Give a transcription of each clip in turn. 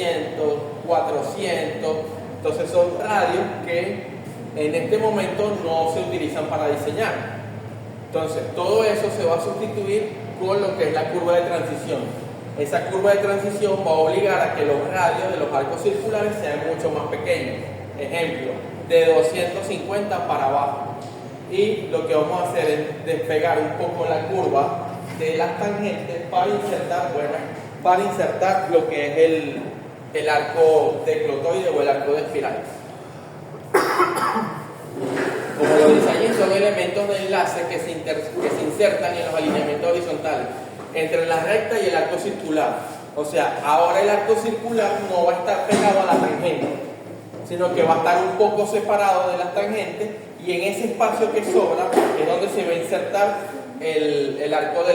300, 400. Entonces son radios que en este momento no se utilizan para diseñar. Entonces todo eso se va a sustituir con lo que es la curva de transición. Esa curva de transición va a obligar a que los radios de los arcos circulares sean mucho más pequeños. Ejemplo, de 250 para abajo. Y lo que vamos a hacer es despegar un poco la curva de las tangentes para insertar lo que es el arco de clotoide o el arco de espiral. Como lo dice allí, son elementos de enlace que se insertan en los alineamientos horizontales entre la recta y el arco circular. O sea, ahora el arco circular no va a estar pegado a la tangente, sino que va a estar un poco separado de las tangentes, y en ese espacio que sobra es donde se va a insertar el arco de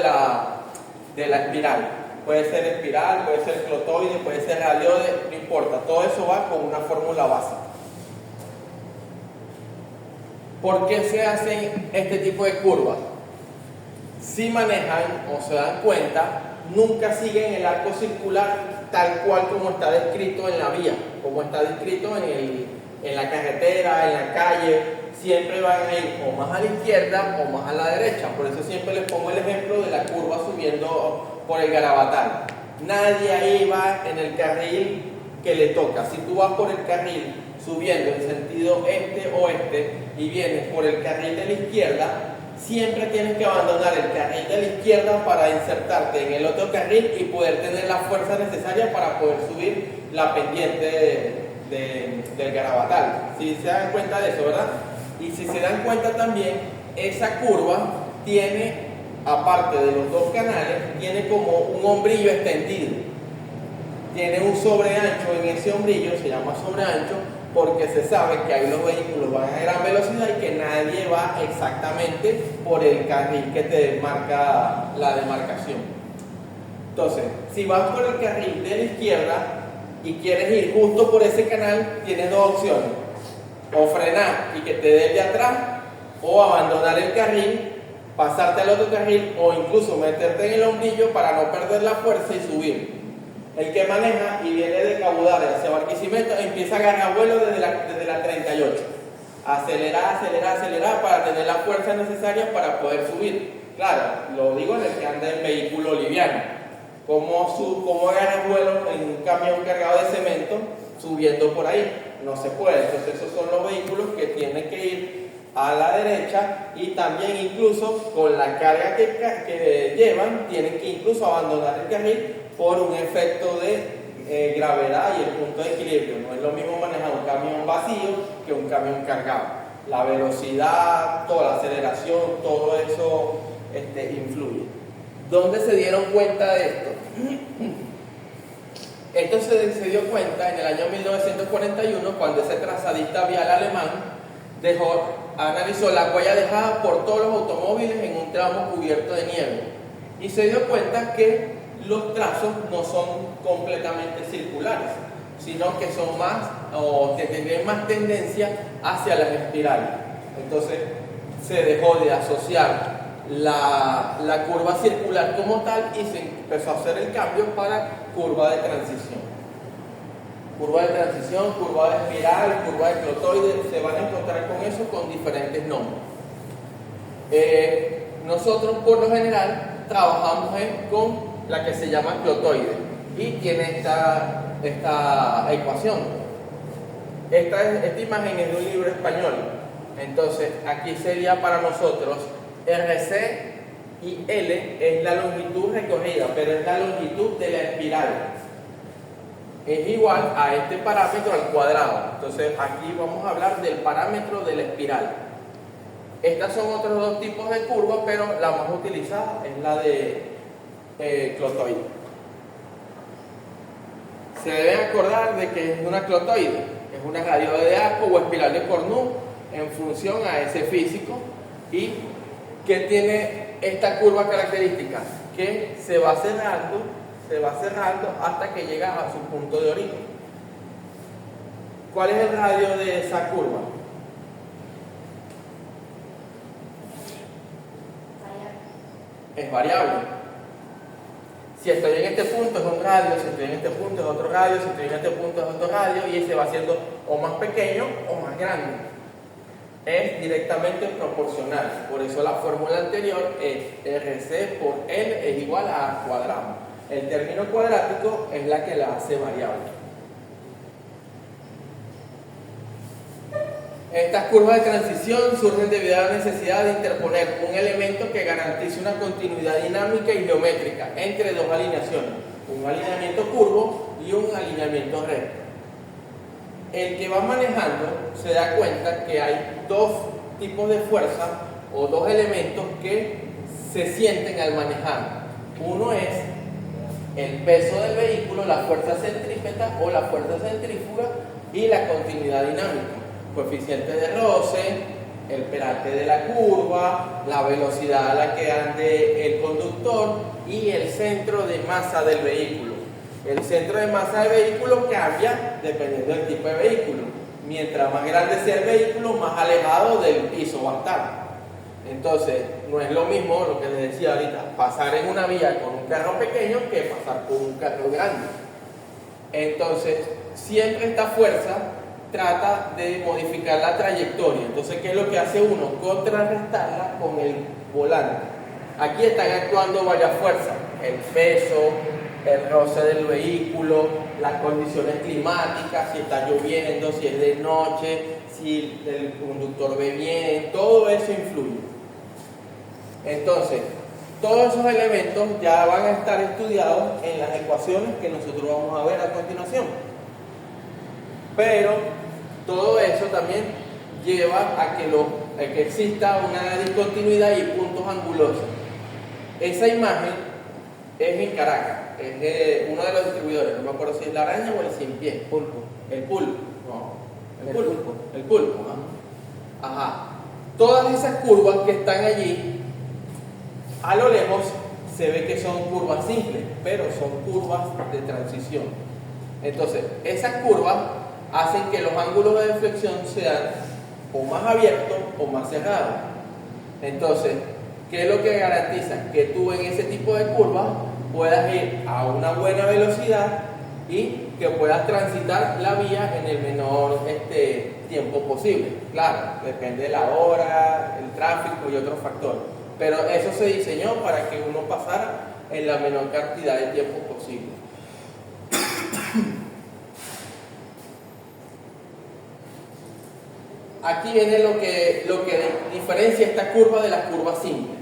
la espiral. Puede ser espiral, puede ser clotoide, puede ser radioide, no importa. Todo eso va con una fórmula básica. ¿Por qué se hacen este tipo de curvas? Si manejan o se dan cuenta, nunca siguen el arco circular tal cual como está descrito en la vía, como está descrito en la carretera, en la calle. Siempre van a ir o más a la izquierda o más a la derecha. Por eso siempre les pongo el ejemplo de la curva subiendo por el Garabatal. Nadie ahí va en el carril que le toca. Si tú vas por el carril subiendo en sentido este-oeste y vienes por el carril de la izquierda, siempre tienes que abandonar el carril de la izquierda para insertarte en el otro carril y poder tener la fuerza necesaria para poder subir la pendiente del Garabatal. Si se dan cuenta de eso, ¿verdad? Y si se dan cuenta también, esa curva tiene, aparte de los dos canales, tiene como un hombrillo extendido. Tiene un sobreancho en ese hombrillo, se llama sobreancho, porque se sabe que ahí los vehículos van a gran velocidad y que nadie va exactamente por el carril que te marca la demarcación. Entonces, si vas por el carril de la izquierda y quieres ir justo por ese canal, tienes dos opciones: o frenar y que te dé de atrás, o abandonar el carril, pasarte al otro carril, o incluso meterte en el hombrillo para no perder la fuerza y subir. El que maneja y viene de Cabudare hacia Barquisimeto empieza a agarrar vuelo desde la 38. Acelerar para tener la fuerza necesaria para poder subir. Claro, lo digo en el que anda en vehículo liviano. ¿Cómo agarra vuelo en un camión cargado de cemento subiendo por ahí? No se puede. Entonces esos son los vehículos que tienen que ir a la derecha, y también incluso con la carga que llevan tienen que incluso abandonar el carril por un efecto de gravedad y el punto de equilibrio. No es lo mismo manejar un camión vacío que un camión cargado. La velocidad, toda la aceleración, todo eso influye. ¿Dónde se dieron cuenta de esto? Esto se dio cuenta en el año 1941, cuando ese trazadista vial alemán analizó la huella dejada por todos los automóviles en un tramo cubierto de nieve, y se dio cuenta que los trazos no son completamente circulares, sino que son más, o que tienen más tendencia hacia las espirales. Entonces se dejó de asociar la curva circular como tal y se empezó a hacer el cambio para curva de transición. Curva de transición, curva de espiral, curva de clotoide, se van a encontrar con eso con diferentes nombres. Nosotros por lo general trabajamos con la que se llama clotoide y tiene esta ecuación. Esta imagen es de un libro español. Entonces aquí sería para nosotros RC y L es la longitud recorrida, pero es la longitud de la espiral. Es igual a este parámetro al cuadrado. Entonces aquí vamos a hablar del parámetro de la espiral. Estas son otros dos tipos de curvas, pero la más utilizada es la de clotoide. Se deben acordar de que es una clotoide, es una radioide de arco o espiral de Cornu en función a ese físico. ¿Y que tiene esta curva característica? Que se va cerrando hasta que llega a su punto de origen. ¿Cuál es el radio de esa curva? Es variable. Si estoy en este punto es un radio, si estoy en este punto es otro radio, si estoy en este punto es otro radio, y ese va siendo o más pequeño o más grande. Es directamente proporcional. Por eso la fórmula anterior es RC por L es igual a A cuadrado. El término cuadrático es la que la hace variable. Estas curvas de transición surgen debido a la necesidad de interponer un elemento que garantice una continuidad dinámica y geométrica entre dos alineaciones, un alineamiento curvo y un alineamiento recto. El que va manejando se da cuenta que hay dos tipos de fuerza o dos elementos que se sienten al manejar. Uno es el peso del vehículo, la fuerza centrípeta o la fuerza centrífuga, y la continuidad dinámica. Coeficiente de roce, el peralte de la curva, la velocidad a la que ande el conductor y el centro de masa del vehículo. El centro de masa del vehículo cambia dependiendo del tipo de vehículo. Mientras más grande sea el vehículo, más alejado del piso va a estar. Entonces, no es lo mismo lo que les decía ahorita, pasar en una vía con un carro pequeño que pasar con un carro grande. Entonces, siempre esta fuerza trata de modificar la trayectoria. Entonces, ¿qué es lo que hace uno? Contrarrestarla con el volante. Aquí están actuando varias fuerzas: el peso, el roce del vehículo, las condiciones climáticas, si está lloviendo, si es de noche, si el conductor ve bien, todo eso influye. Entonces, todos esos elementos ya van a estar estudiados en las ecuaciones que nosotros vamos a ver a continuación. Pero todo eso también lleva a que exista una discontinuidad y puntos angulosos. Esa imagen es en Caracas, es de uno de los distribuidores, no me acuerdo si es la araña o el cien pies. Pulpo. El pulpo. No, el pulpo. El pulpo. Ajá. Todas esas curvas que están allí, a lo lejos se ve que son curvas simples, pero son curvas de transición. Entonces, esas curvas hacen que los ángulos de deflexión sean o más abiertos o más cerrados. Entonces, ¿qué es lo que garantiza? Que tú en ese tipo de curvas puedas ir a una buena velocidad y que puedas transitar la vía en el menor tiempo posible. Claro, depende de la hora, el tráfico y otros factores, pero eso se diseñó para que uno pasara en la menor cantidad de tiempo posible. Aquí viene lo que diferencia esta curva de las curvas simples: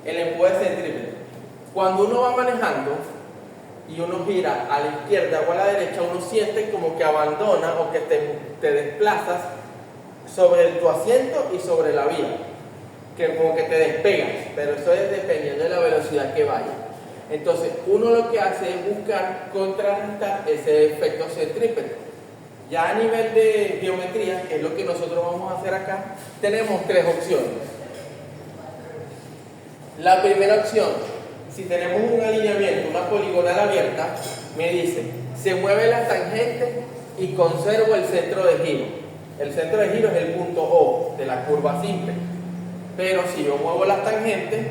el empuje centrípeto. Cuando uno va manejando y uno gira a la izquierda o a la derecha, uno siente como que abandona o que te desplazas sobre tu asiento y sobre la vía, que como que te despegas, pero eso es dependiendo de la velocidad que vaya. Entonces, uno lo que hace es buscar contrarrestar ese efecto centrípeto. Ya a nivel de geometría, que es lo que nosotros vamos a hacer acá, tenemos tres opciones. La primera opción, si tenemos un alineamiento, una poligonal abierta, me dice, se mueve la tangente y conservo el centro de giro. El centro de giro es el punto O de la curva simple. Pero si yo muevo las tangentes,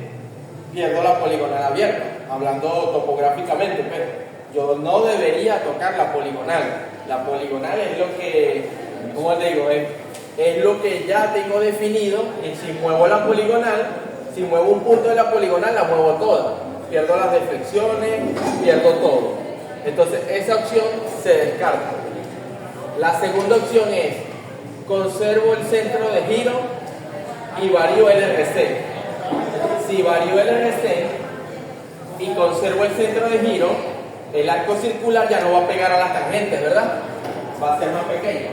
pierdo la poligonal abierta, hablando topográficamente, pero yo no debería tocar la poligonal. La poligonal es lo que, ¿cómo te digo? Es lo que ya tengo definido, y si muevo la poligonal, si muevo un punto de la poligonal, la muevo toda. Pierdo las deflexiones, pierdo todo. Entonces, esa opción se descarta. La segunda opción es, conservo el centro de giro y varío el RC. Si varío el RC y conservo el centro de giro, el arco circular ya no va a pegar a las tangentes, ¿verdad? Va a ser más pequeño.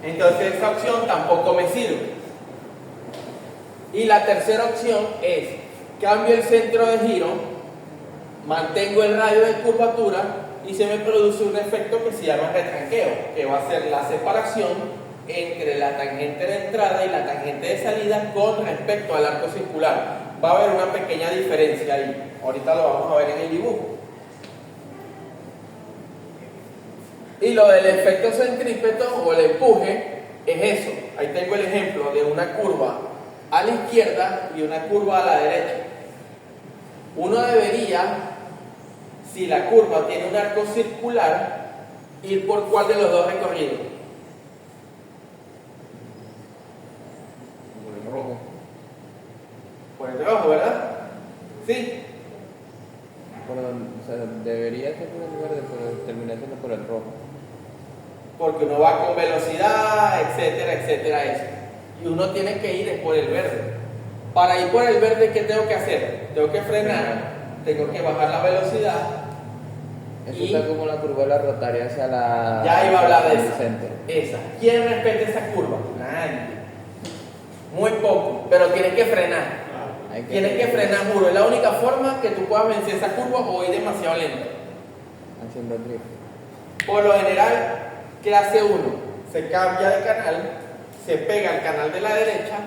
Entonces esa opción tampoco me sirve. Y la tercera opción es, cambio el centro de giro, mantengo el radio de curvatura y se me produce un efecto que se llama retranqueo, que va a ser la separación entre la tangente de entrada y la tangente de salida con respecto al arco circular. Va a haber una pequeña diferencia ahí. Ahorita lo vamos a ver en el dibujo. Y lo del efecto centrípeto o el empuje es eso. ahí tengo el ejemplo de una curva a la izquierda y una curva a la derecha. Uno debería, si la curva tiene un arco circular, ir por cuál de los dos recorridos. Por el rojo. Por el rojo, ¿verdad? Sí. O sea, debería ser por el verde, pero termina siendo por el rojo. Porque uno va con velocidad, etcétera, etcétera, eso. Y uno tiene que ir por el verde. Para ir por el verde, ¿qué tengo que hacer? Tengo que frenar, tengo que bajar la velocidad. Eso está como la curva de la rotaria hacia la... Ya iba a hablar de esa. Centro. Esa. ¿Quién respeta esa curva? Nadie. Muy poco, pero tienes que frenar. Tienes que frenar, juro. Es la única forma que tú puedas vencer esa curva o ir demasiado lento. Haciendo el drift. Por lo general, ¿qué hace uno? Se cambia de canal, se pega al canal de la derecha,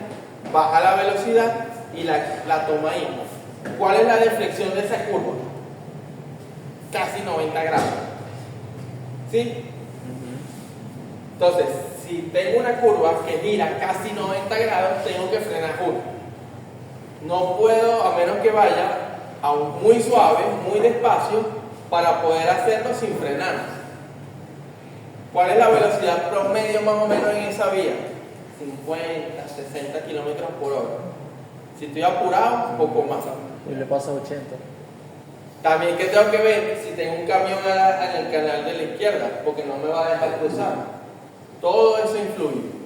baja la velocidad y la toma ahí. ¿Cuál es la deflexión de esa curva? Casi 90 grados. ¿Sí? Entonces, si tengo una curva que gira casi 90 grados, tengo que frenar juro. No puedo, a menos que vaya muy suave, muy despacio, para poder hacerlo sin frenar. ¿Cuál es la velocidad promedio más o menos en esa vía? 50, 60 kilómetros por hora. Si estoy apurado, un poco más. Y le pasa 80. También que tengo que ver si tengo un camión en el canal de la izquierda, porque no me va a dejar cruzar. Todo eso influye.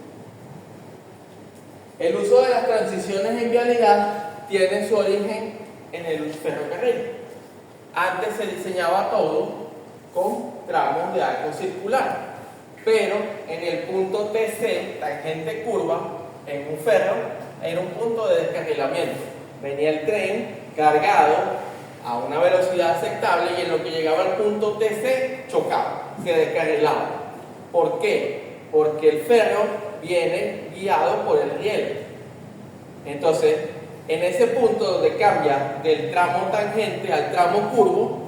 El uso de las transiciones en vialidad tiene su origen en el ferrocarril. Antes se diseñaba todo con tramos de arco circular, pero en el punto TC, tangente curva, en un ferro, era un punto de descarrilamiento. Venía el tren cargado a una velocidad aceptable y en lo que llegaba al punto TC chocaba, se descarrilaba. ¿Por qué? Porque el ferro viene guiado por el riel. Entonces, en ese punto donde cambia del tramo tangente al tramo curvo,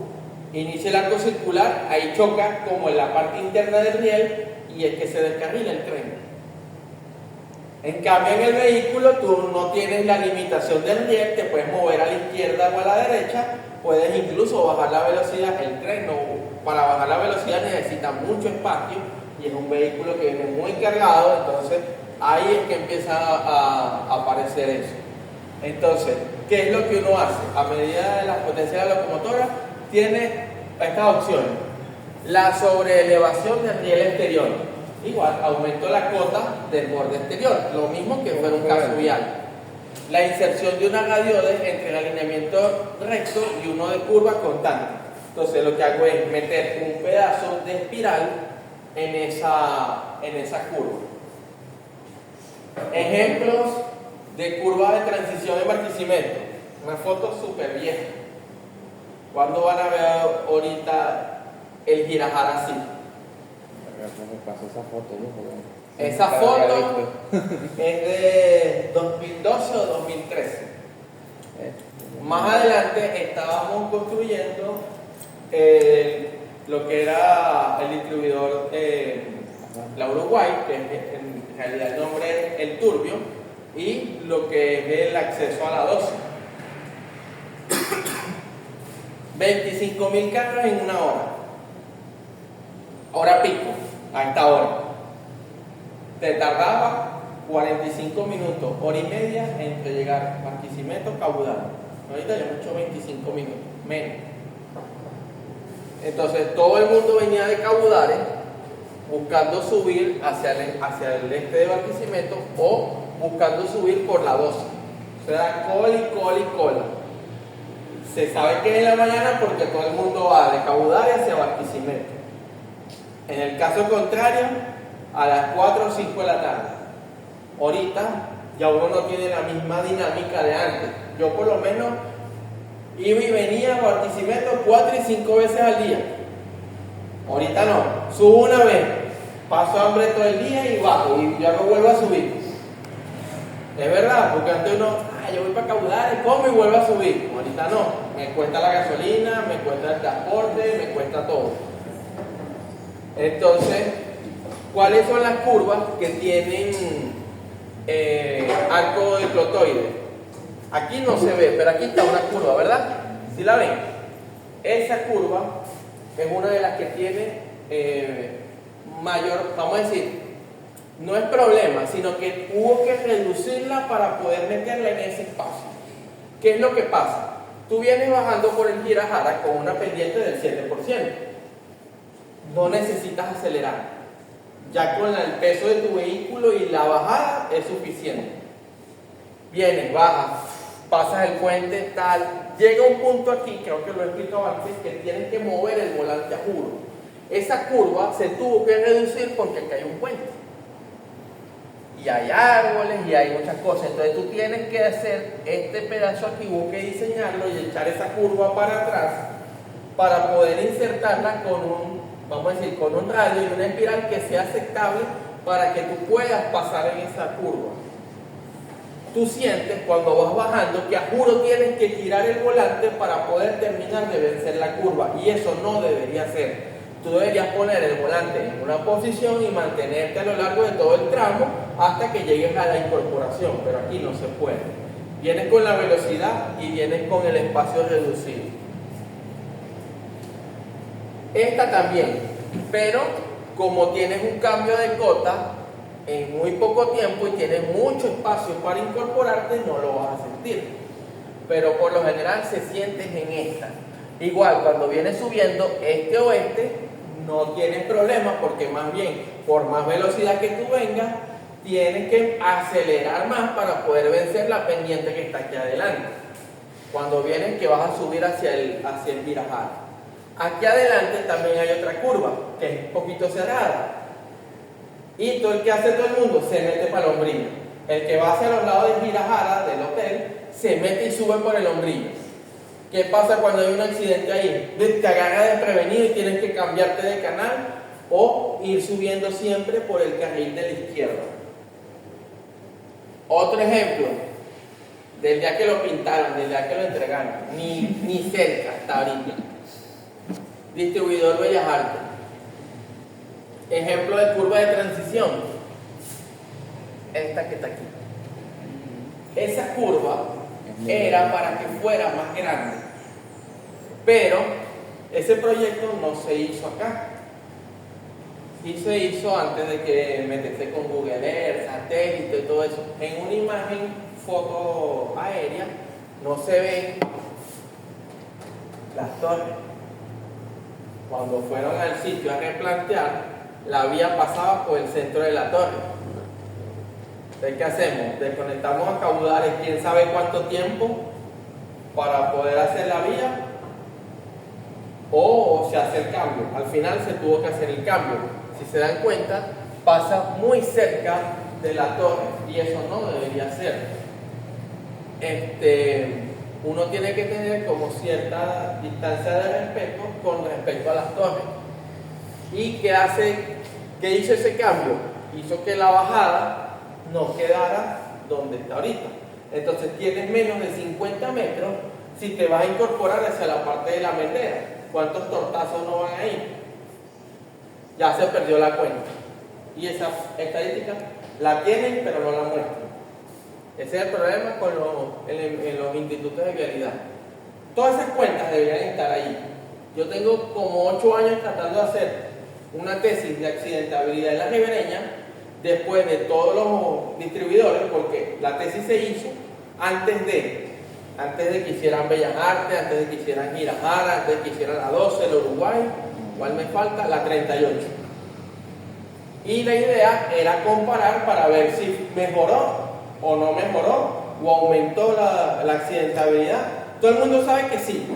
inicia el arco circular, ahí choca como en la parte interna del riel y es que se descarrila el tren. En cambio, en el vehículo tú no tienes la limitación del riel, te puedes mover a la izquierda o a la derecha, puedes incluso bajar la velocidad. El tren para bajar la velocidad necesita mucho espacio y es un vehículo que viene muy cargado, entonces ahí es que empieza a aparecer eso. Entonces, ¿qué es lo que uno hace? A medida de la potencia de la locomotora, tiene estas opciones. La sobreelevación del riel exterior. Igual, aumento la cota del borde exterior. Lo mismo que fuera un caso vial. La inserción de una radiodes entre el alineamiento recto y uno de curva constante. Entonces, lo que hago es meter un pedazo de espiral en esa curva. Ejemplos de curva de transición en Barquisimeto. Una foto súper vieja. ¿Cuándo van a ver ahorita el girajar así? Me pasó esa foto, ¿no? Esa foto es de 2012 o 2013. Más adelante estábamos construyendo lo que era el distribuidor la Uruguay, que en realidad el nombre es el Turbio, y lo que es el acceso a la 12. 25.000 carros en una hora. Hora pico, a esta hora. Te tardaba 45 minutos, hora y media entre llegar a Barquisimeto, Cabudare. Ahorita ya hemos hecho 25 minutos, menos. Entonces todo el mundo venía de Cabudare buscando subir hacia el este de Barquisimeto o buscando subir por la 12. O sea, cola y cola y cola. Se sabe que es en la mañana porque todo el mundo va de Cabudare hacia Barquisimeto. En el caso contrario, a las 4 o 5 de la tarde. Ahorita ya uno no tiene la misma dinámica de antes. Yo por lo menos iba y venía a Barquisimeto 4 y 5 veces al día. Ahorita no. Subo una vez, paso hambre todo el día y bajo y ya no vuelvo a subir. Es verdad, porque antes uno, yo voy para Cabudare, como y vuelvo a subir. Ahorita no, me cuesta la gasolina, me cuesta el transporte, me cuesta todo. Entonces, ¿cuáles son las curvas que tienen arco diplotoide. Aquí no se ve, pero aquí está una curva, ¿verdad? ¿Sí la ven? Esa curva es una de las que tiene mayor, vamos a decir, no es problema, sino que hubo que reducirla para poder meterla en ese espacio. ¿Qué es lo que pasa? Tú vienes bajando por el Girajara con una pendiente del 7%. No necesitas acelerar. Ya con el peso de tu vehículo y la bajada es suficiente. Vienes, bajas, pasas el puente, tal. Llega un punto aquí, creo que lo he explicado antes, que tienes que mover el volante a juro. Esa curva se tuvo que reducir porque acá hay un puente. Y hay árboles y hay muchas cosas. Entonces tú tienes que hacer este pedazo aquí, hubo que diseñarlo y echar esa curva para atrás para poder insertarla con un, vamos a decir, con un radio y una espiral que sea aceptable para que tú puedas pasar en esa curva. Tú sientes cuando vas bajando que a juro tienes que girar el volante para poder terminar de vencer la curva, y eso no debería ser. Tú deberías poner el volante en una posición y mantenerte a lo largo de todo el tramo hasta que llegues a la incorporación, pero aquí no se puede. Vienes con la velocidad y vienes con el espacio reducido. Esta también, pero como tienes un cambio de cota en muy poco tiempo y tienes mucho espacio para incorporarte, no lo vas a sentir. Pero por lo general se sientes en esta. Igual, cuando vienes subiendo este o este, no tienes problema porque más bien, por más velocidad que tú vengas, tienes que acelerar más para poder vencer la pendiente que está aquí adelante. Cuando vienes que vas a subir hacia el Girajara. Aquí adelante también hay otra curva, que es un poquito cerrada. Y todo el que hace todo el mundo se mete para el hombrillo. El que va hacia los lados del Girajara, del hotel, se mete y sube por el hombrillo. ¿Qué pasa cuando hay un accidente ahí? Te agarra desprevenido y tienes que cambiarte de canal o ir subiendo siempre por el carril de la izquierda. Otro ejemplo, del día que lo pintaron, del día que lo entregaron, ni cerca hasta ahorita. Distribuidor Bellas Artes. Ejemplo de curva de transición. Esta que está aquí. Esa curva era para que fuera más grande, pero ese proyecto no se hizo acá. Sí se hizo antes de que meterse con Google Earth, satélite y todo eso. En una imagen foto aérea no se ven las torres. Cuando fueron al sitio a replantear, la vía pasaba por el centro de la torre. Entonces, ¿qué hacemos? Desconectamos a caudales quién sabe cuánto tiempo para poder hacer la vía, o se hace el cambio. Al final se tuvo que hacer el cambio. Si se dan cuenta, pasa muy cerca de la torre y eso no debería ser. Uno tiene que tener como cierta distancia de respeto con respecto a las torres. ¿Y qué hizo ese cambio? Hizo que la bajada no quedara donde está ahorita. Entonces tienes menos de 50 metros si te vas a incorporar hacia la parte de la metera. ¿Cuántos tortazos no van ahí? Ya se perdió la cuenta. Y esa estadística la tienen pero no la muestran. Ese es el problema con en los institutos de vialidad. Todas esas cuentas deberían estar ahí. Yo tengo como 8 años tratando de hacer una tesis de accidentabilidad en la ribereña después de todos los distribuidores, porque la tesis se hizo antes de que hicieran Bellas Artes, antes de que hicieran Girajara, antes de que hicieran la 12, el Uruguay, ¿cuál me falta? La 38. Y la idea era comparar para ver si mejoró o no mejoró, o aumentó la accidentabilidad. Todo el mundo sabe que sí,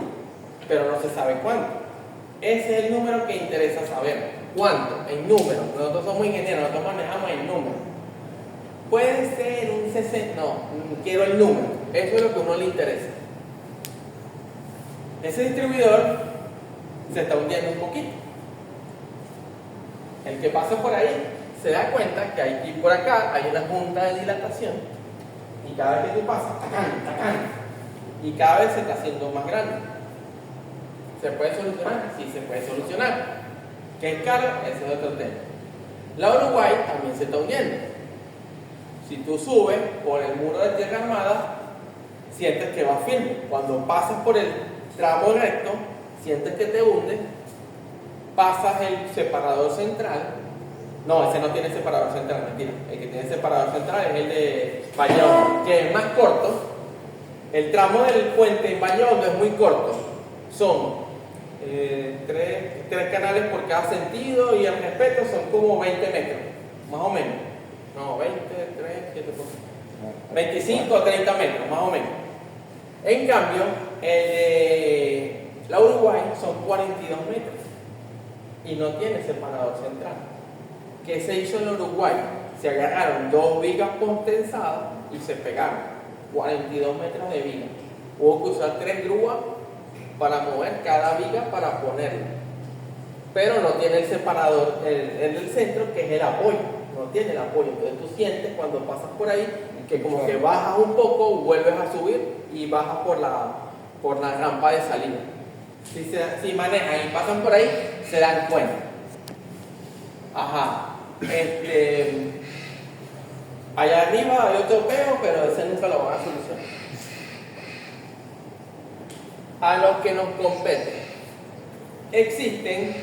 pero no se sabe cuánto. Ese es el número que interesa saber. ¿Cuánto? En números. Nosotros somos ingenieros, nosotros manejamos en números. Puede ser un 60, no, quiero el número. Eso es lo que a uno le interesa. Ese distribuidor se está hundiendo un poquito. El que pasa por ahí se da cuenta que aquí por acá hay una junta de dilatación y cada vez que tú pasas, tacán, y cada vez se está haciendo más grande. ¿Se puede solucionar? Sí, se puede solucionar. ¿Qué es caro? Ese es otro tema. La Uruguay también se está hundiendo. Si tú subes por el muro de tierra armada, sientes que va firme. Cuando pasas por el tramo recto, sientes que te hunde, pasas el separador central. No, ese no tiene separador central, mentira. El que tiene separador central es el de Valle Hondo, que es más corto. El tramo del puente en Valle Hondo es muy corto. Son tres canales por cada sentido y al respeto son como 20 metros, más o menos. No, 20, 3, 7, 25 o 30 metros, más o menos. En cambio, el de la Uruguay son 42 metros y no tiene separador central. ¿Qué se hizo en Uruguay? Se agarraron dos vigas postensadas y se pegaron 42 metros de viga. Hubo que usar 3 grúas para mover cada viga para ponerla. Pero no tiene el separador en el centro, que es el apoyo. No tiene el apoyo. Entonces tú sientes cuando pasas por ahí que como que bajas un poco, vuelves a subir y bajas por la rampa de salida. Si manejan y pasan por ahí, se dan cuenta. Ajá. Allá arriba hay otro peo, pero ese nunca lo van a solucionar. A lo que nos compete. Existen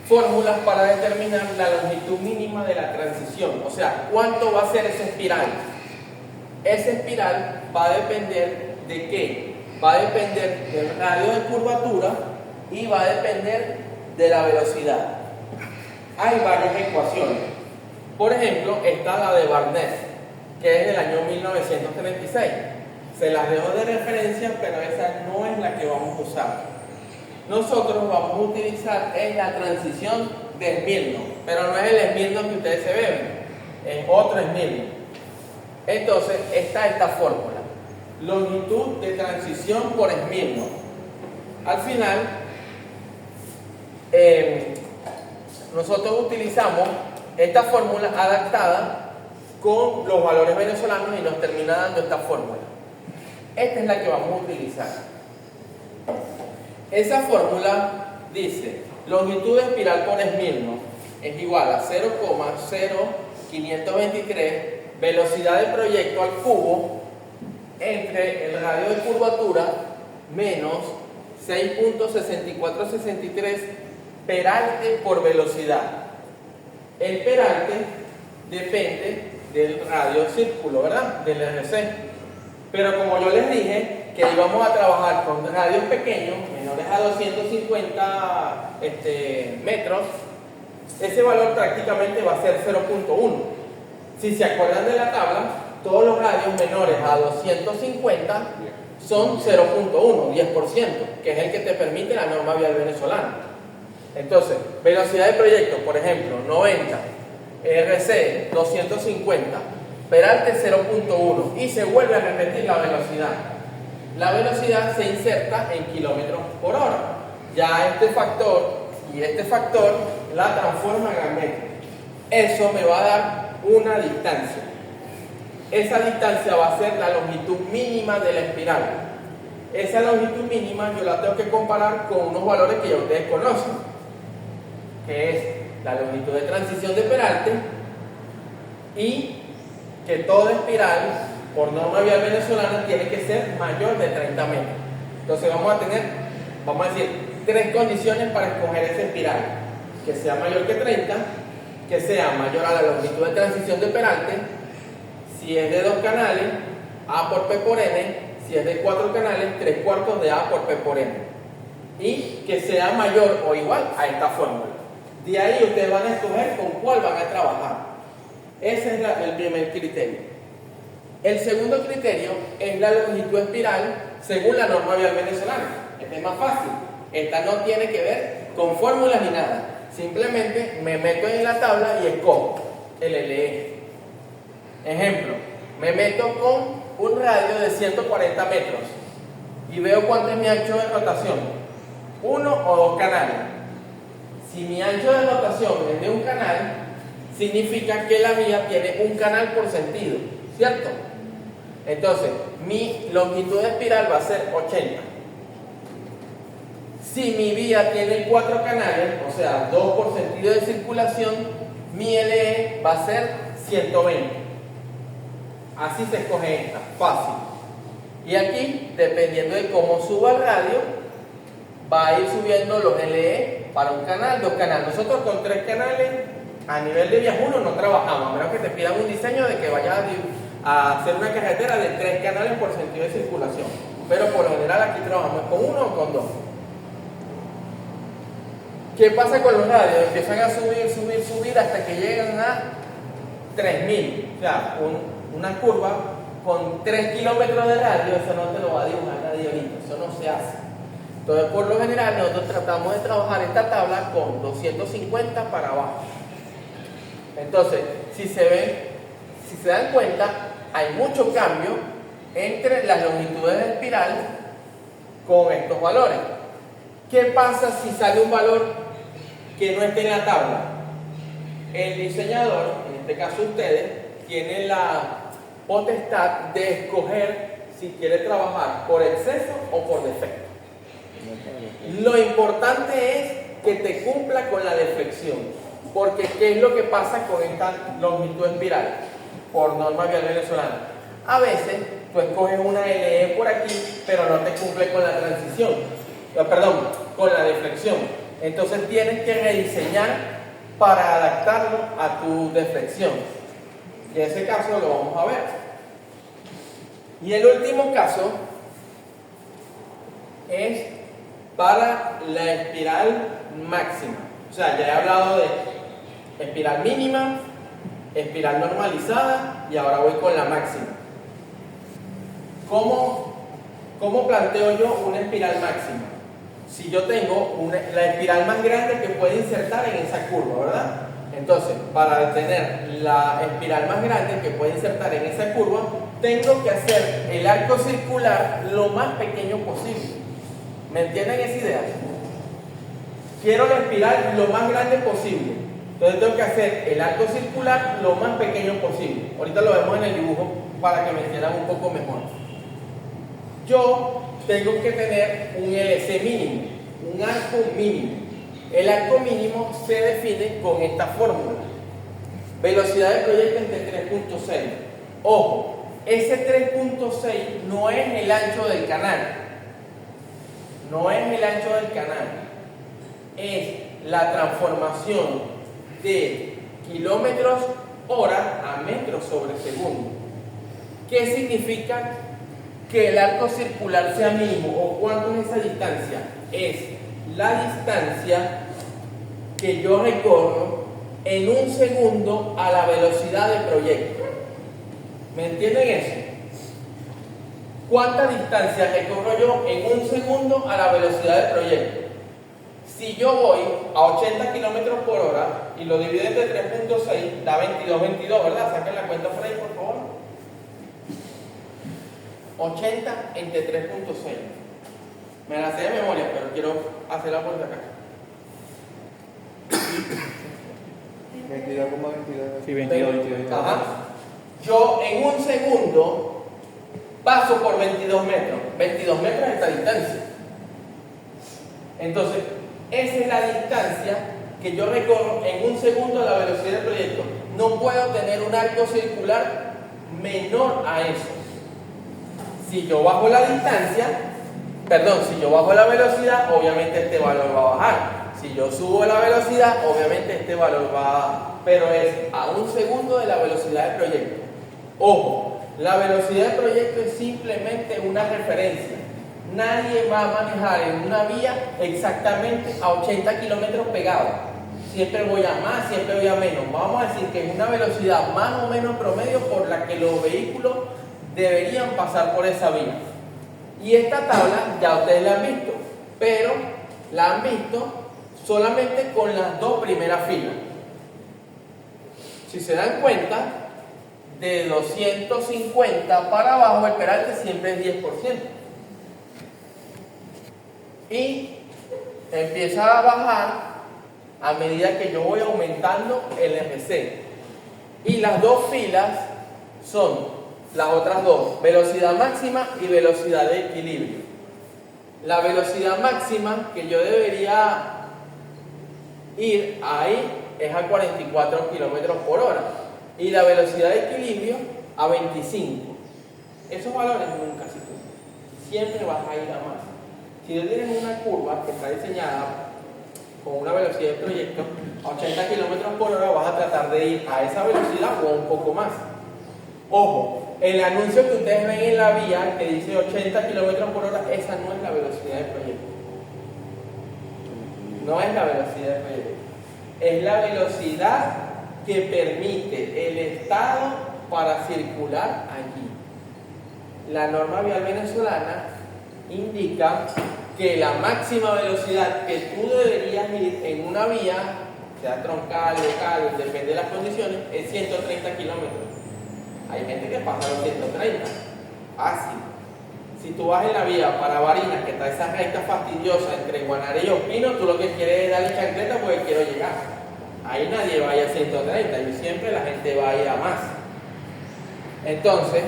fórmulas para determinar la longitud mínima de la transición. O sea, ¿cuánto va a ser esa espiral? Esa espiral va a depender de qué? Va a depender del radio de curvatura y va a depender de la velocidad. Hay varias ecuaciones. Por ejemplo, está la de Barnett, que es del año 1936. Se las dejo de referencia, pero esa no es la que vamos a usar. Nosotros vamos a utilizar la transición de Smirnov, pero no es el Smirnov que ustedes se beben, es otro Smirnov. Entonces, está esta fórmula: longitud de transición por Smirnov. Al final, nosotros utilizamos esta fórmula adaptada con los valores venezolanos y nos termina dando esta fórmula. Esta es la que vamos a utilizar. Esa fórmula dice: longitud de espiral por Smirnov es igual a 0,0523 velocidad de proyecto al cubo entre el radio de curvatura menos 6.6463 peralte por velocidad. El peralte depende del radio círculo, ¿verdad? Del RC. Pero como yo les dije que íbamos a trabajar con radios pequeños, menores a 250 metros, ese valor prácticamente va a ser 0.1. Si se acuerdan de la tabla, todos los radios menores a 250 son 0.1, 10%, que es el que te permite la norma vial venezolana. Entonces, velocidad de proyecto, por ejemplo, 90, RC 250, peralte 0.1 y se vuelve a repetir la velocidad. La velocidad se inserta en kilómetros por hora. Ya este factor y este factor la transforman a metros. Eso me va a dar una distancia. Esa distancia va a ser la longitud mínima de la espiral. Esa longitud mínima yo la tengo que comparar con unos valores que ya ustedes conocen, que es la longitud de transición de peralte y que toda espiral por norma vial venezolana tiene que ser mayor de 30 metros. Entonces vamos a decir, 3 condiciones para escoger esa espiral: que sea mayor que 30, que sea mayor a la longitud de transición de peralte, si es de 2 canales, A por P por N, si es de 4 canales, 3/4 de A por P por N, y que sea mayor o igual a esta fórmula. De ahí ustedes van a escoger con cuál van a trabajar. Ese es el primer criterio. El segundo criterio es la longitud espiral según la norma vial venezolana. Este es más fácil. Esta no tiene que ver con fórmulas ni nada. Simplemente me meto en la tabla y escojo el LE. Ejemplo, me meto con un radio de 140 metros y veo cuánto es mi ancho de rotación. 1 o 2 canales. Si mi ancho de rotación es de un canal, significa que la vía tiene un canal por sentido, ¿cierto? Entonces, mi longitud de espiral va a ser 80. Si mi vía tiene 4 canales, o sea, 2 por sentido de circulación, mi LE va a ser 120. Así se escoge esta, fácil. Y aquí, dependiendo de cómo suba el radio, va a ir subiendo los LE para un canal, 2 canales. Nosotros con 3 canales a nivel de viajuno no trabajamos, a menos que te pidan un diseño de que vayas a hacer una carretera de 3 canales por sentido de circulación. Pero por lo general aquí trabajamos con 1 o con 2. ¿Qué pasa con los radios? Empiezan a subir hasta que llegan a 3000. O sea, una curva con 3 kilómetros de radio, eso no te lo va a dibujar nadie ahorita, eso no se hace. Entonces, por lo general, nosotros tratamos de trabajar esta tabla con 250 para abajo. Entonces, si se dan cuenta, hay mucho cambio entre las longitudes de espiral con estos valores. ¿Qué pasa si sale un valor que no esté en la tabla? El diseñador, en este caso ustedes, tiene la potestad de escoger si quiere trabajar por exceso o por defecto. Lo importante es que te cumpla con la deflexión, porque ¿qué es lo que pasa con esta longitud espiral? Por norma vial venezolana, a veces tú escoges una LE por aquí, pero no te cumple con la transición, con la deflexión. Entonces tienes que rediseñar para adaptarlo a tu deflexión. Y en ese caso lo vamos a ver. Y el último caso es para la espiral máxima. O sea, ya he hablado de espiral mínima, espiral normalizada y ahora voy con la máxima. ¿Cómo planteo yo una espiral máxima? Si yo tengo la espiral más grande que puede insertar en esa curva, ¿verdad? Entonces, para tener la espiral más grande que puede insertar en esa curva, tengo que hacer el arco circular lo más pequeño posible. ¿Me entienden esa idea? Quiero la espiral lo más grande posible. Entonces tengo que hacer el arco circular lo más pequeño posible. Ahorita lo vemos en el dibujo para que me entiendan un poco mejor. Yo tengo que tener un LC mínimo, un arco mínimo. El arco mínimo se define con esta fórmula. Velocidad de proyecto entre 3.6. Ojo, ese 3.6 no es el ancho del canal. No es el ancho del canal. Es la transformación de kilómetros hora a metros sobre segundo. ¿Qué significa que el arco circular sea mínimo? ¿O cuánto es esa distancia? Es la distancia que yo recorro en un segundo a la velocidad de proyecto. ¿Me entienden eso? ¿Cuánta distancia recorro yo en un segundo a la velocidad de proyecto? Si yo voy a 80 kilómetros por hora y lo divido entre 3.6, da 22, ¿verdad? Saquen la cuenta por ahí, por favor. 80 entre 3.6. Me la sé de memoria, pero quiero hacerla por acá. 22,22. Sí, 22. Ajá. Yo en un segundo paso por 22 metros. 22 metros es esta distancia. Entonces, esa es la distancia que yo recorro en un segundo a la velocidad del proyecto. No puedo tener un arco circular menor a eso. Si yo bajo la distancia, si yo bajo la velocidad, obviamente este valor va a bajar. Si yo subo la velocidad, obviamente este valor va a bajar. Pero es a un segundo de la velocidad del proyecto. Ojo, la velocidad del proyecto es simplemente una referencia. Nadie va a manejar en una vía exactamente a 80 kilómetros pegados. Siempre voy a más, siempre voy a menos. Vamos a decir que es una velocidad más o menos promedio por la que los vehículos deberían pasar por esa vía. Y esta tabla ya ustedes la han visto, pero la han visto solamente con las 2 primeras filas. Si se dan cuenta, de 250 para abajo el peralte siempre es 10%. Y empieza a bajar a medida que yo voy aumentando el RC. Y las 2 filas son las otras 2, velocidad máxima y velocidad de equilibrio. La velocidad máxima que yo debería ir ahí es a 44 kilómetros por hora. Y la velocidad de equilibrio a 25. Esos valores nunca se cumplen. Siempre vas a ir a más. Si tú tienes una curva que está diseñada con una velocidad de proyecto a 80 kilómetros por hora, vas a tratar de ir a esa velocidad o un poco más. Ojo, el anuncio que ustedes ven en la vía que dice 80 kilómetros por hora, esa no es la velocidad del proyecto. No es la velocidad del proyecto. Es la velocidad que permite el Estado para circular allí. La norma vial venezolana indica que la máxima velocidad que tú deberías ir en una vía, sea troncal, local, depende de las condiciones, es 130 kilómetros. Hay gente que pasa los 130. Fácil. Si tú vas en la vía para Barinas, que está esa recta fastidiosa entre Guanare y Ospino, tú lo que quieres es darle chancleta porque quiero llegar. Ahí nadie va a ir a 130 y siempre la gente va a ir a más. Entonces,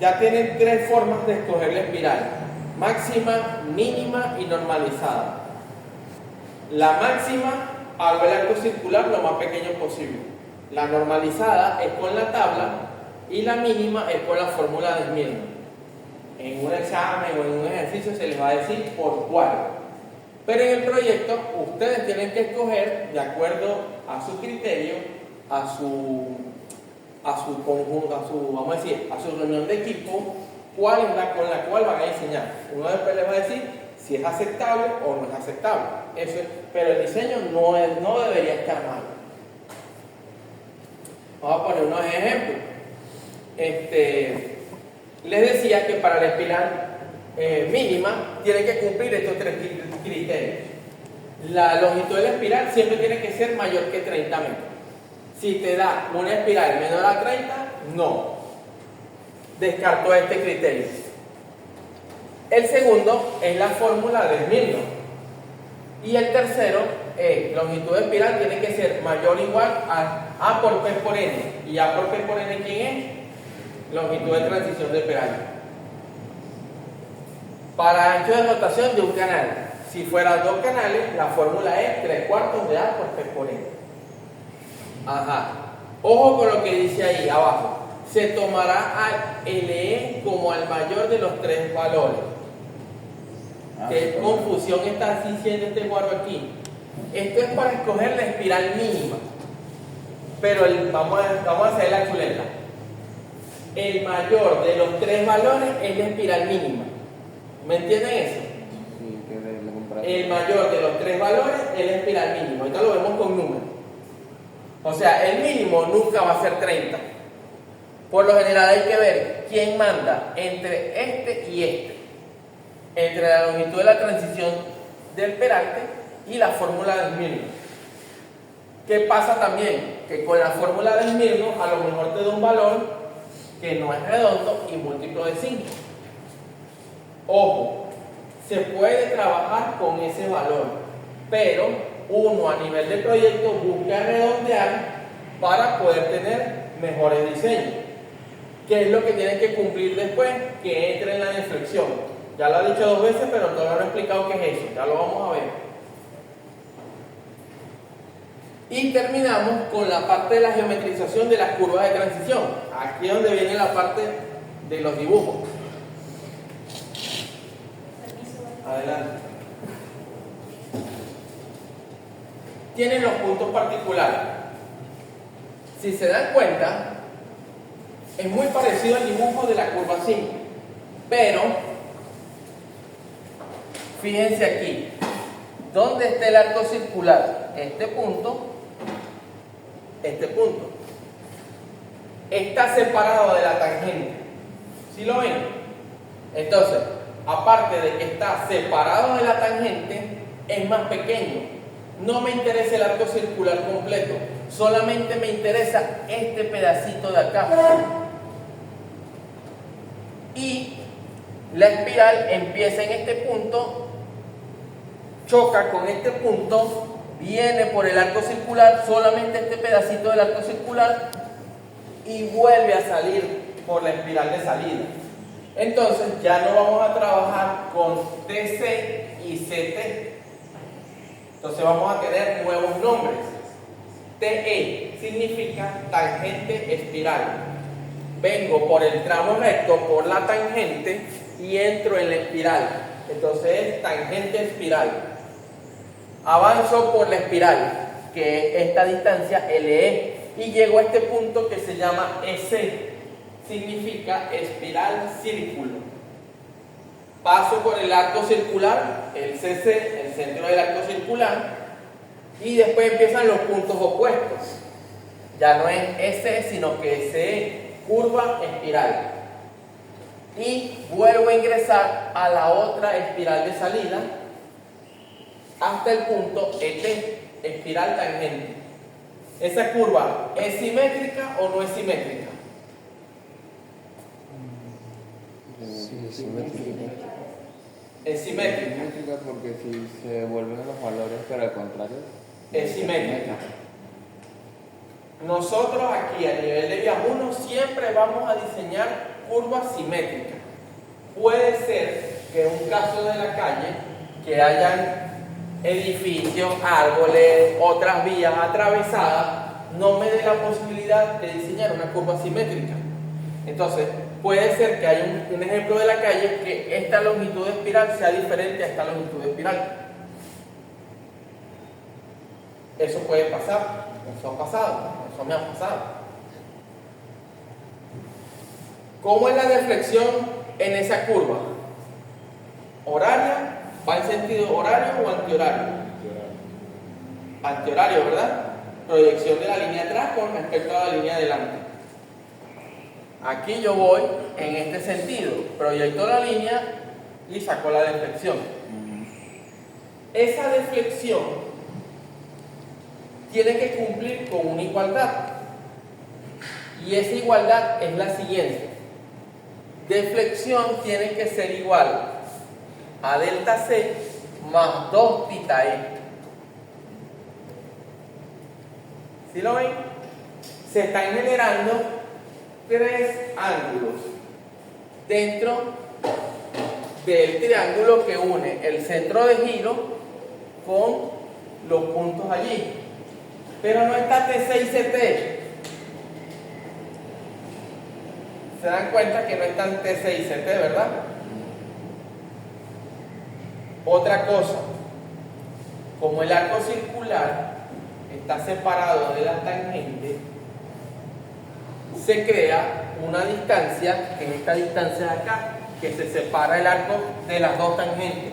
ya tienen tres formas de escoger la espiral: máxima, mínima y normalizada. La máxima, hago el arco circular lo más pequeño posible. La normalizada es con la tabla y la mínima es con la fórmula de Smith. En un examen o en un ejercicio se les va a decir por cuál. Pero en el proyecto ustedes tienen que escoger de acuerdo a su criterio, a su conjunto, vamos a decir, a su reunión de equipo, cuál es la con la cual van a diseñar. Uno después les va a decir si es aceptable o no es aceptable. Eso es, pero el diseño no debería estar mal. Vamos a poner unos ejemplos. Les decía que para la espiral mínima tienen que cumplir estos tres criterios. La longitud de la espiral siempre tiene que ser mayor que 30 metros. Si te da una espiral menor a 30, no. Descarto este criterio. El segundo es la fórmula de Smith. Y el tercero es longitud de espiral tiene que ser mayor o igual a A por P por N. ¿Y A por P por N quién es? Longitud de transición de espiral. Para ancho de rotación de un canal, si fuera dos canales, la fórmula es 3/4 de A por P por N. Ajá. Ojo con lo que dice ahí abajo. Se tomará al LE como al mayor de los tres valores. ¿Qué confusión está diciendo este guardo aquí? Esto es para escoger la espiral mínima. Pero vamos a hacer la chuleta. El mayor de los tres valores es la espiral mínima. ¿Me entienden eso? Sí, el mayor de los tres valores es la espiral mínima. Ahorita lo vemos con números. O sea, el mínimo nunca va a ser 30. Por lo general hay que ver quién manda entre este y este. Entre la longitud de la transición del peralte y la fórmula de Smirnov. ¿Qué pasa también? Que con la fórmula de Smirnov a lo mejor te da un valor que no es redondo y múltiplo de 5. Ojo, se puede trabajar con ese valor, pero uno a nivel de proyecto busca redondear para poder tener mejores diseños. ¿Qué es lo que tienen que cumplir después? Que entre en la deflexión. Ya lo he dicho 2 veces, pero todavía no he explicado qué es eso. Ya lo vamos a ver. Y terminamos con la parte de la geometrización de las curvas de transición. Aquí es donde viene la parte de los dibujos. Adelante. Tienen los puntos particulares. Si se dan cuenta, es muy parecido al dibujo de la curva 5, pero fíjense aquí, ¿dónde está el arco circular? Este punto está separado de la tangente. ¿Sí lo ven? Entonces, aparte de que está separado de la tangente, es más pequeño. No me interesa el arco circular completo, solamente me interesa este pedacito de acá. Y la espiral empieza en este punto, choca con este punto, viene por el arco circular, solamente este pedacito del arco circular, y vuelve a salir por la espiral de salida. Entonces ya no vamos a trabajar con TC y CT. Entonces vamos a tener nuevos nombres. TE significa tangente espiral. vengo por el tramo recto, por la tangente y entro en la espiral. Entonces es tangente espiral. Avanzo por la espiral, que es esta distancia LE, y llego a este punto que se llama EC. Significa espiral círculo. Paso por el arco circular, el CC, el centro del arco circular, y después empiezan los puntos opuestos. Ya no es EC, sino que SE, curva espiral. Y vuelvo a ingresar a la otra espiral de salida hasta el punto ET, espiral tangente. ¿Esa curva es simétrica o no es simétrica? Sí, es simétrica. Es simétrica. Es simétrica porque si se devuelven los valores, pero al contrario. Es simétrica. Nosotros aquí a nivel de vía 1 siempre vamos a diseñar curvas simétricas. Puede ser que en un caso de la calle, que hayan edificios, árboles, otras vías atravesadas, no me dé la posibilidad de diseñar una curva simétrica. Entonces, puede ser que haya un ejemplo de la calle que esta longitud de espiral sea diferente a esta longitud de espiral. Eso puede pasar, eso ha pasado, eso me ha pasado. ¿Cómo es la deflexión en esa curva? ¿Horaria? ¿Va en sentido horario o antihorario? Antihorario, ¿verdad? Proyección de la línea atrás con respecto a la línea adelante. Aquí yo voy en este sentido, proyecto la línea y saco la deflexión. Esa deflexión tiene que cumplir con una igualdad. Y esa igualdad es la siguiente. Deflexión tiene que ser igual a delta C más 2 tita E. ¿Sí lo ven? Se están generando tres ángulos dentro del triángulo que une el centro de giro con los puntos allí. Pero no está TC y CT. Se dan cuenta que no están TC y CT, ¿verdad? Otra cosa, como el arco circular está separado de la tangente, se crea una distancia, que es esta distancia de acá, que se separa el arco de las dos tangentes.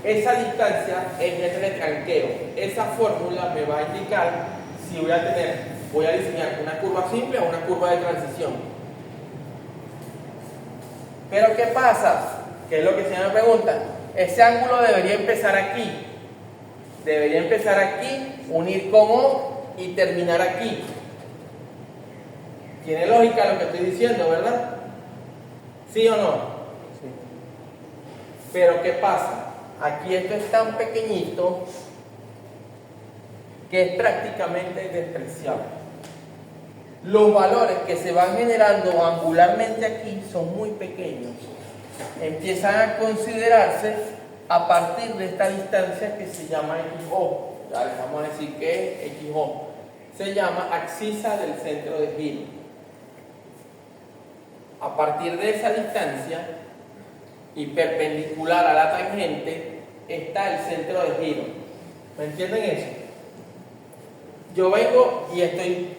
Esa distancia es el retranqueo. Esa fórmula me va a indicar si voy a diseñar una curva simple o una curva de transición. Pero ¿qué pasa? ¿Qué es lo que se me pregunta? Ese ángulo debería empezar aquí. Debería empezar aquí, unir con O y terminar aquí. Tiene lógica lo que estoy diciendo, ¿verdad? ¿Sí o no? Sí. Pero ¿qué pasa? Aquí esto es tan pequeñito que es prácticamente despreciable. Los valores que se van generando angularmente aquí son muy pequeños. Empiezan a considerarse a partir de esta distancia que se llama XO. Ya les vamos a decir que es XO. Se llama axisa del centro de giro. A partir de esa distancia y perpendicular a la tangente está el centro de giro. ¿Me entienden eso? Yo vengo y estoy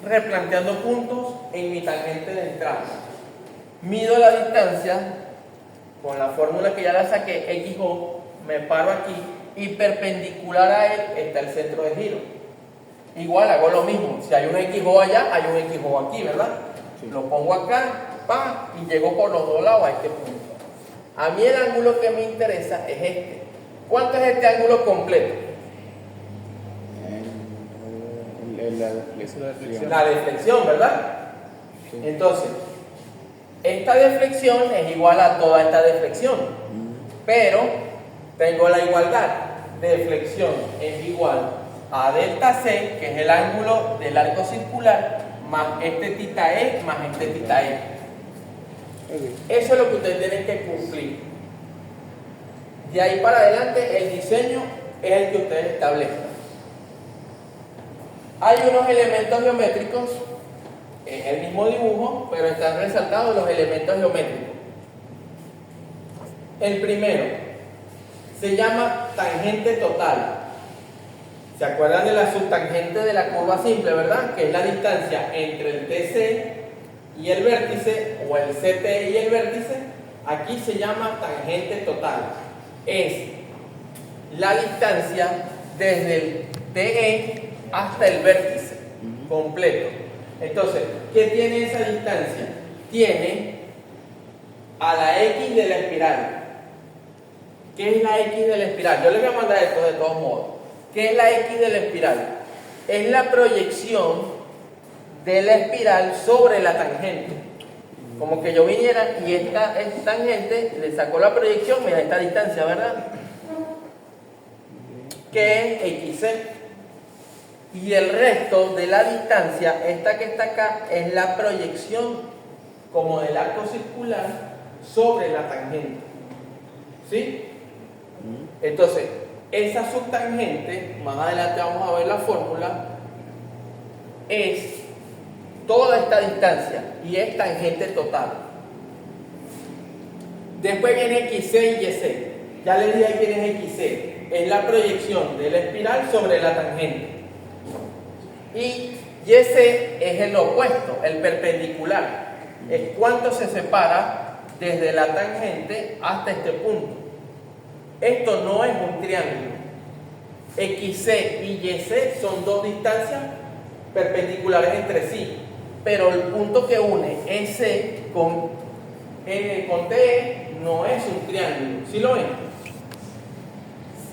replanteando puntos en mi tangente de entrada. Mido la distancia con la fórmula que ya la saqué, XO, me paro aquí y perpendicular a él está el centro de giro. Igual hago lo mismo, si hay un XO allá, hay un XO aquí, ¿verdad? Sí. Lo pongo acá, ¡pam! Y llego por los dos lados a este punto. A mí el ángulo que me interesa es este. ¿Cuánto es este ángulo completo? La deflexión, ¿verdad? Sí. Entonces, esta deflexión es igual a toda esta deflexión, pero tengo la igualdad. Deflexión es igual a delta C, que es el ángulo del arco circular, más este tita E, más este tita E. Eso es lo que ustedes tienen que cumplir. De ahí para adelante, el diseño es el que ustedes establezcan. Hay unos elementos geométricos Es el mismo dibujo, pero están resaltados los elementos geométricos. El primero se llama tangente total. ¿Se acuerdan de la subtangente de la curva simple, verdad? Que es la distancia entre el TC y el vértice, o el CT y el vértice. Aquí se llama tangente total. Es la distancia desde el TE hasta el vértice completo. Entonces, ¿qué tiene esa distancia? Tiene a la X de la espiral. ¿Qué es la X de la espiral? Yo les voy a mandar esto de todos modos. ¿Qué es la X de la espiral? Es la proyección de la espiral sobre la tangente. Como que yo viniera y esta tangente le sacó la proyección, mira esta distancia, ¿verdad? Que es XC. Y el resto de la distancia, esta que está acá, es la proyección como del arco circular sobre la tangente. ¿Sí? Entonces, esa subtangente, más adelante vamos a ver la fórmula, es toda esta distancia y es tangente total. Después viene XC y YC. Ya les dije quién es XC. Es la proyección de la espiral sobre la tangente. Y YC es el opuesto, el perpendicular. Es cuánto se separa desde la tangente hasta este punto. Esto no es un triángulo. XC y YC son dos distancias perpendiculares entre sí, pero el punto que une S con TE no es un triángulo. ¿Sí lo ven?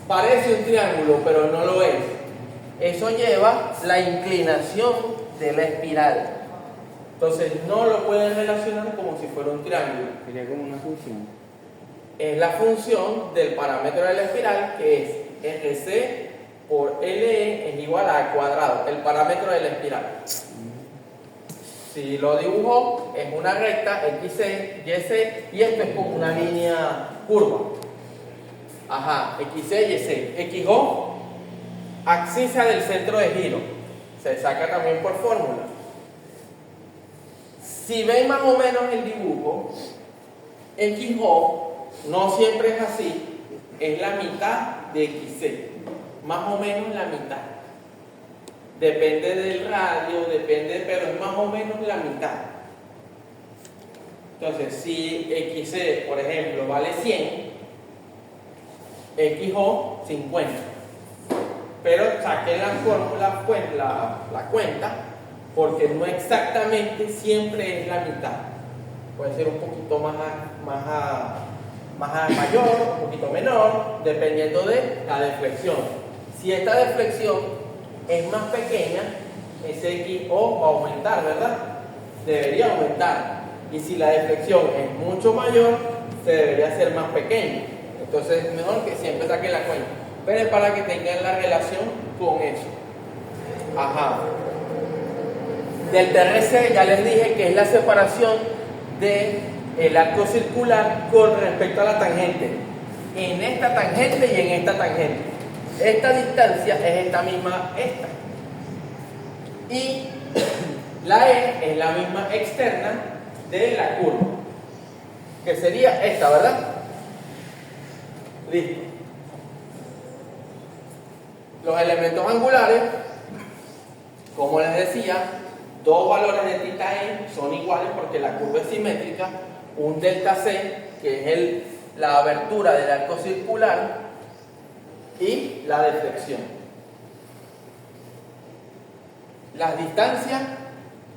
Parece un triángulo, pero no lo es. Eso lleva la inclinación de la espiral. Entonces no lo pueden relacionar como si fuera un triángulo. Sería como una función. Es la función del parámetro de la espiral, que es RC por LE es igual a al cuadrado, el parámetro de la espiral. Si lo dibujo, es una recta XC, YC, y esto es como una línea curva. Ajá, XC, YC. XO, abscisa del centro de giro. Se saca también por fórmula. Si ven más o menos el dibujo, XO no siempre es así, es la mitad de XC, más o menos la mitad. Depende del radio, pero es más o menos la mitad. Entonces, si XC, por ejemplo, vale 100, XO 50. Pero saquen la fórmula, pues, la cuenta, porque no exactamente siempre es la mitad. Puede ser un poquito mayor, un poquito menor, dependiendo de la deflexión. Si esta deflexión es más pequeña, ese XO va a aumentar, ¿verdad? Debería aumentar. Y si la deflexión es mucho mayor, se debería hacer más pequeño. Entonces es mejor que siempre saquen la cuenta. Pero es para que tengan la relación con eso. Ajá. Del TRC ya les dije que es la separación del arco circular con respecto a la tangente. En esta tangente y en esta tangente. Esta distancia es esta misma, esta. Y la E es la misma externa de la curva, que sería esta, ¿verdad? Listo. Los elementos angulares, como les decía, dos valores de θ e son iguales porque la curva es simétrica. Un delta c, que es la abertura del arco circular, y la deflexión. Las distancias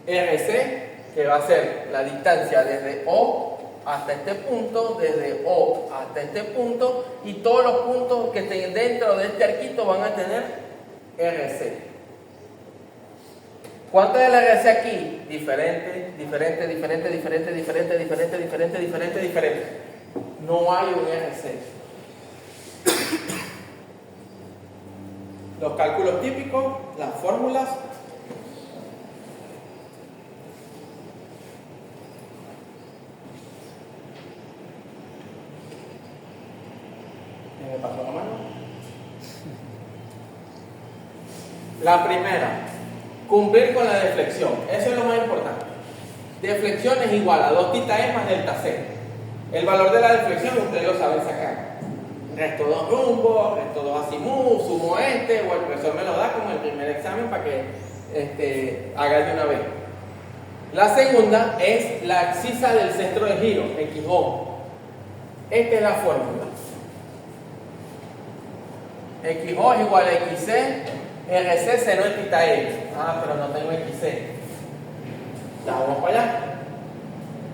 RC, que va a ser la distancia desde O hasta este punto, desde O hasta este punto, y todos los puntos que estén dentro de este arquito van a tener RC. ¿Cuánto es el RC aquí? Diferente. No hay un RC. Los cálculos típicos, las fórmulas. ¿Me pasó la mano? La primera, cumplir con la deflexión. Eso es lo más importante. Deflexión es igual a 2 θ E más delta C. El valor de la deflexión ustedes lo saben sacar. Resto 2 rumbo, resto 2 azimut, sumo este, o el profesor me lo da como el primer examen para que haga de una vez. La segunda es la abscisa del centro de giro, XO. Esta es la fórmula. XO es igual a XC, RC 0 es θ E. Ah, pero no tengo XC. Ya vamos para allá.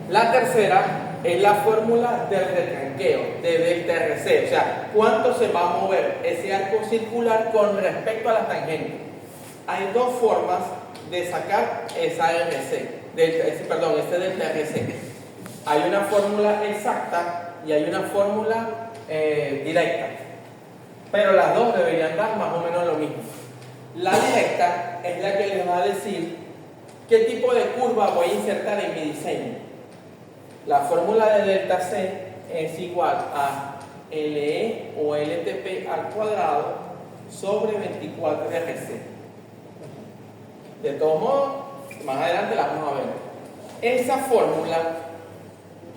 La tercera es la fórmula del retranqueo, de delta RC, o sea, cuánto se va a mover ese arco circular con respecto a la tangente. Hay dos formas de sacar esa RC, ese delta RC. Hay una fórmula exacta y hay una fórmula directa, pero las dos deberían dar más o menos lo mismo. La directa es la que les va a decir qué tipo de curva voy a insertar en mi diseño. La fórmula de delta C es igual a LE o LTP al cuadrado sobre 24 RC. De todos modos, más adelante la vamos a ver. Esa fórmula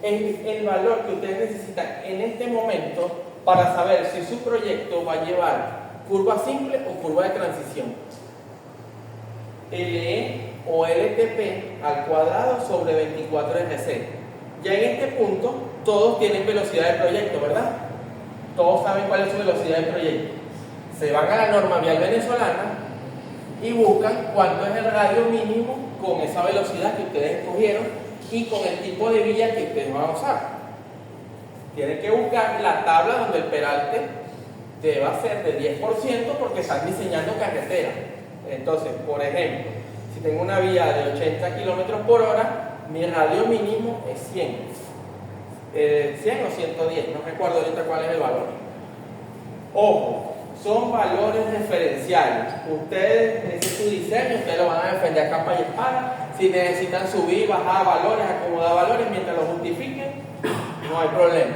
es el valor que ustedes necesitan en este momento para saber si su proyecto va a llevar curva simple o curva de transición. LE o LTP al cuadrado sobre 24 RC. Ya en este punto, todos tienen velocidad de proyecto, ¿verdad? Todos saben cuál es su velocidad de proyecto. Se van a la norma vial venezolana y buscan cuánto es el radio mínimo con esa velocidad que ustedes escogieron y con el tipo de vía que ustedes van a usar. Tienen que buscar la tabla donde el peralte deba ser de 10% porque están diseñando carretera. Entonces, por ejemplo, si tengo una vía de 80 km por hora, mi radio mínimo es 100. 100 o 110, no recuerdo ahorita cuál es el valor. Ojo, son valores referenciales. Ustedes, ese es su diseño, ustedes lo van a defender a capa y espada. Si necesitan subir, bajar valores, acomodar valores, mientras lo justifiquen, no hay problema.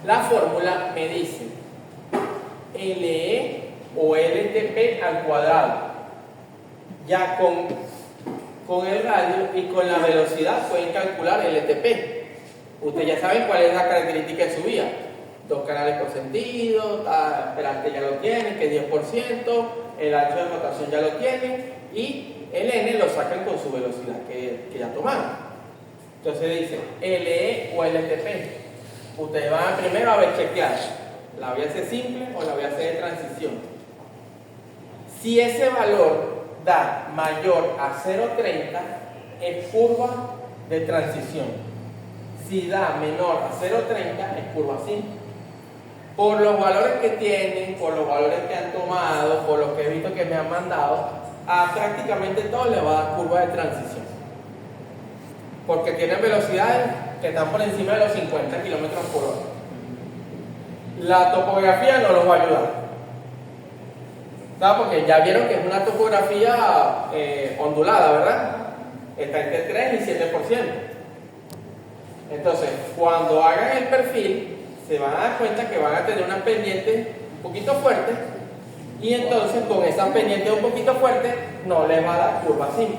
La fórmula me dice LE o LTP al cuadrado. Ya con el radio y con la velocidad pueden calcular el LTP. Ustedes ya saben cuál es la característica de su vía. 2 canales por sentido, el peralte ya lo tienen, que es 10%, el ancho de rotación ya lo tienen, y el N lo sacan con su velocidad que ya tomaron. Entonces dice LE o LTP. Ustedes van primero a ver chequear, ¿la voy a hacer simple o la voy a hacer de transición? Si ese valor da mayor a 0,30 es curva de transición. Si da menor a 0,30 es curva simple. Por los valores que tienen, por los valores que han tomado, por los que he visto que me han mandado, a prácticamente todo le va a dar curva de transición. Porque tienen velocidades que están por encima de los 50 km por hora. La topografía no los va a ayudar. ¿Sabes? Porque ya vieron que es una topografía ondulada, ¿verdad? Está entre 3 y 7%. Entonces, cuando hagan el perfil, se van a dar cuenta que van a tener unas pendientes un poquito fuertes, y entonces con esas pendientes un poquito fuertes no les va a dar curva simple.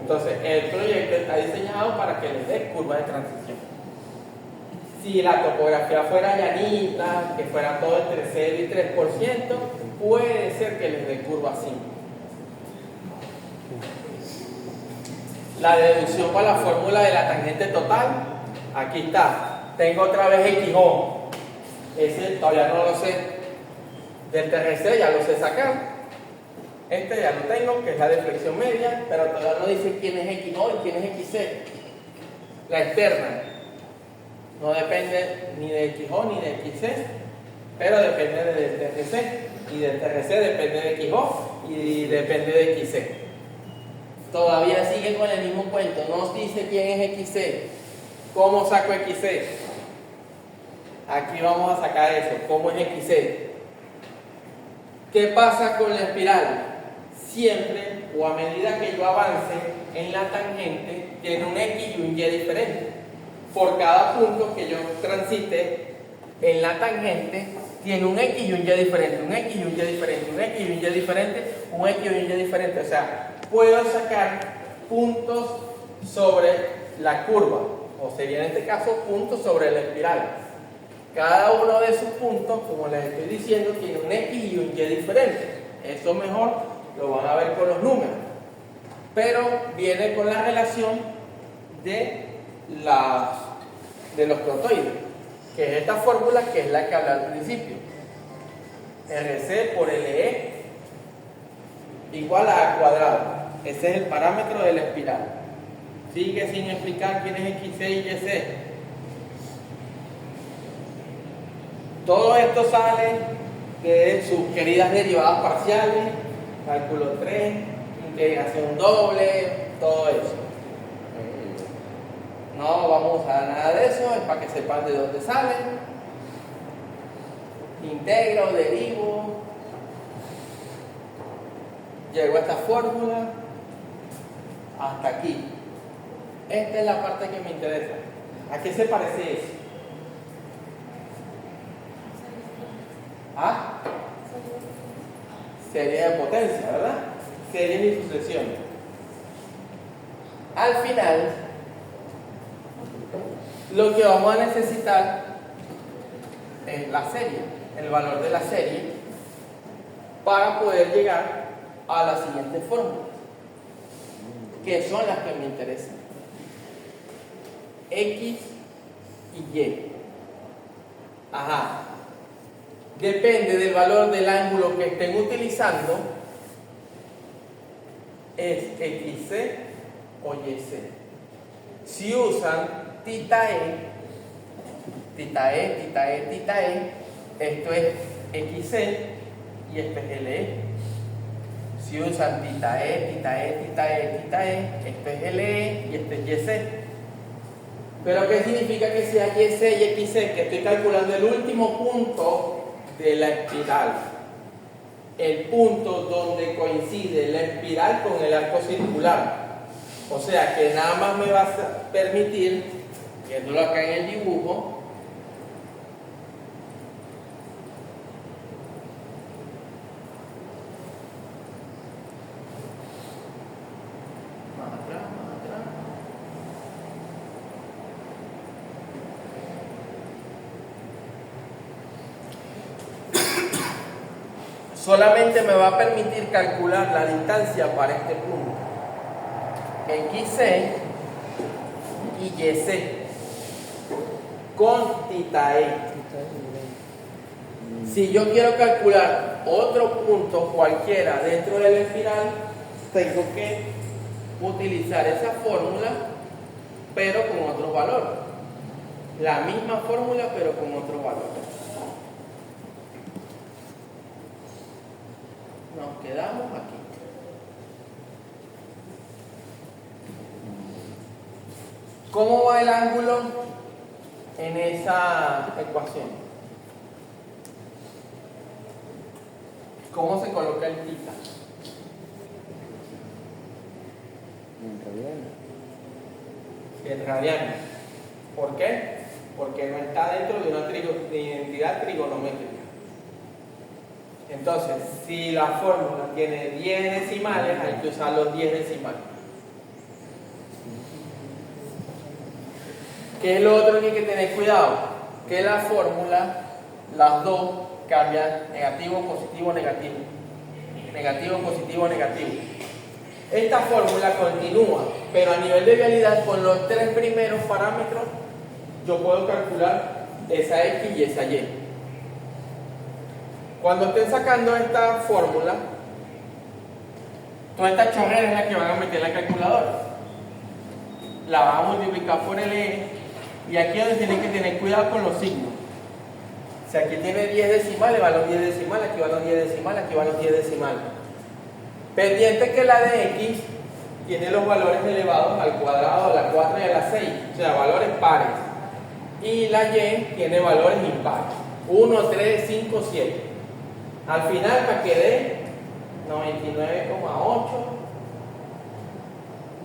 Entonces, el proyecto está diseñado para que les dé curva de transición. Si la topografía fuera llanita, que fuera todo entre 0 y 3%, puede ser que les dé curva simple. La deducción para la fórmula de la tangente total, aquí está. Tengo otra vez XO. Ese todavía no lo sé. Del TRC ya lo sé sacar. Este ya lo tengo, que es la deflexión media, pero todavía no dice quién es XO y quién es XC. La externa no depende ni de XO ni de XC, pero depende del TRC. Y del TRC depende de XO y depende de XC. Todavía sigue con el mismo cuento, no dice quién es XC. ¿Cómo saco XC? Aquí vamos a sacar eso, ¿cómo es XC? ¿Qué pasa con la espiral? Siempre, o a medida que yo avance en la tangente, tiene un X y un Y diferente. Por cada punto que yo transite en la tangente, tiene un X y un Y diferente, un X y un Y diferente, un X y un Y diferente, un X y un Y diferente. O sea, puedo sacar puntos sobre la curva, o sería en este caso puntos sobre la espiral. Cada uno de esos puntos, como les estoy diciendo, tiene un X y un Y diferente. Eso mejor lo van a ver con los números. Pero viene con la relación de los crotoides, que es esta fórmula que es la que hablé al principio. RC por LE igual a A cuadrado. Ese es el parámetro de la espiral. Sigue sin explicar quién es XC y YC. Todo esto sale de sus queridas derivadas parciales, cálculo 3, integración doble, todo eso. No vamos a usar nada de eso, es para que sepan de dónde salen. Integro, derivo. Llego a esta fórmula hasta aquí. Esta es la parte que me interesa. ¿A qué se parece eso? ¿Ah? Serie de potencia, ¿verdad? Series y sucesiones. Al final, lo que vamos a necesitar es la serie, el valor de la serie, para poder llegar a la siguiente fórmula, que son las que me interesan: X y Y. Ajá. Depende del valor del ángulo que estén utilizando, es XC o YC. Si usan tita E, tita E, tita E, tita E, esto es XC y esto es LE. Si usan tita E, tita E, tita E, tita E, esto es LE y esto es YC. ¿Pero qué significa que sea YC y XC? Que estoy calculando el último punto de la espiral, el punto donde coincide la espiral con el arco circular. O sea que nada más me va a permitir, viéndolo acá en el dibujo, más atrás, más atrás. Solamente me va a permitir calcular la distancia para este punto, XC y YC, con tita E. Si yo quiero calcular otro punto cualquiera dentro de la espiral, tengo que utilizar esa fórmula, pero con otro valor. La misma fórmula, pero con otro valor. Nos quedamos aquí. ¿Cómo va el ángulo en esa ecuación? ¿Cómo se coloca el tita? En radianes. ¿Por qué? Porque no está dentro de una identidad trigonométrica. Entonces, si la fórmula tiene 10 decimales, hay que usar los 10 decimales. ¿Qué es lo otro que hay que tener cuidado? Que la fórmula, las dos, cambian negativo, positivo, negativo. Negativo, positivo, negativo. Esta fórmula continúa, pero a nivel de vialidad, con los tres primeros parámetros, yo puedo calcular esa X y esa Y. Cuando estén sacando esta fórmula, toda esta chorrera es la que van a meter en la calculadora. La van a multiplicar por LE, y aquí es donde tienen que tener cuidado con los signos. Si aquí tiene 10 decimales, van los 10 decimales, aquí van los 10 decimales, aquí van los 10 decimales. Pendiente que la de X tiene los valores elevados al cuadrado, a la 4 y a la 6, o sea, valores pares. Y la Y tiene valores impares, 1, 3, 5, 7. Al final me quedé 99,8,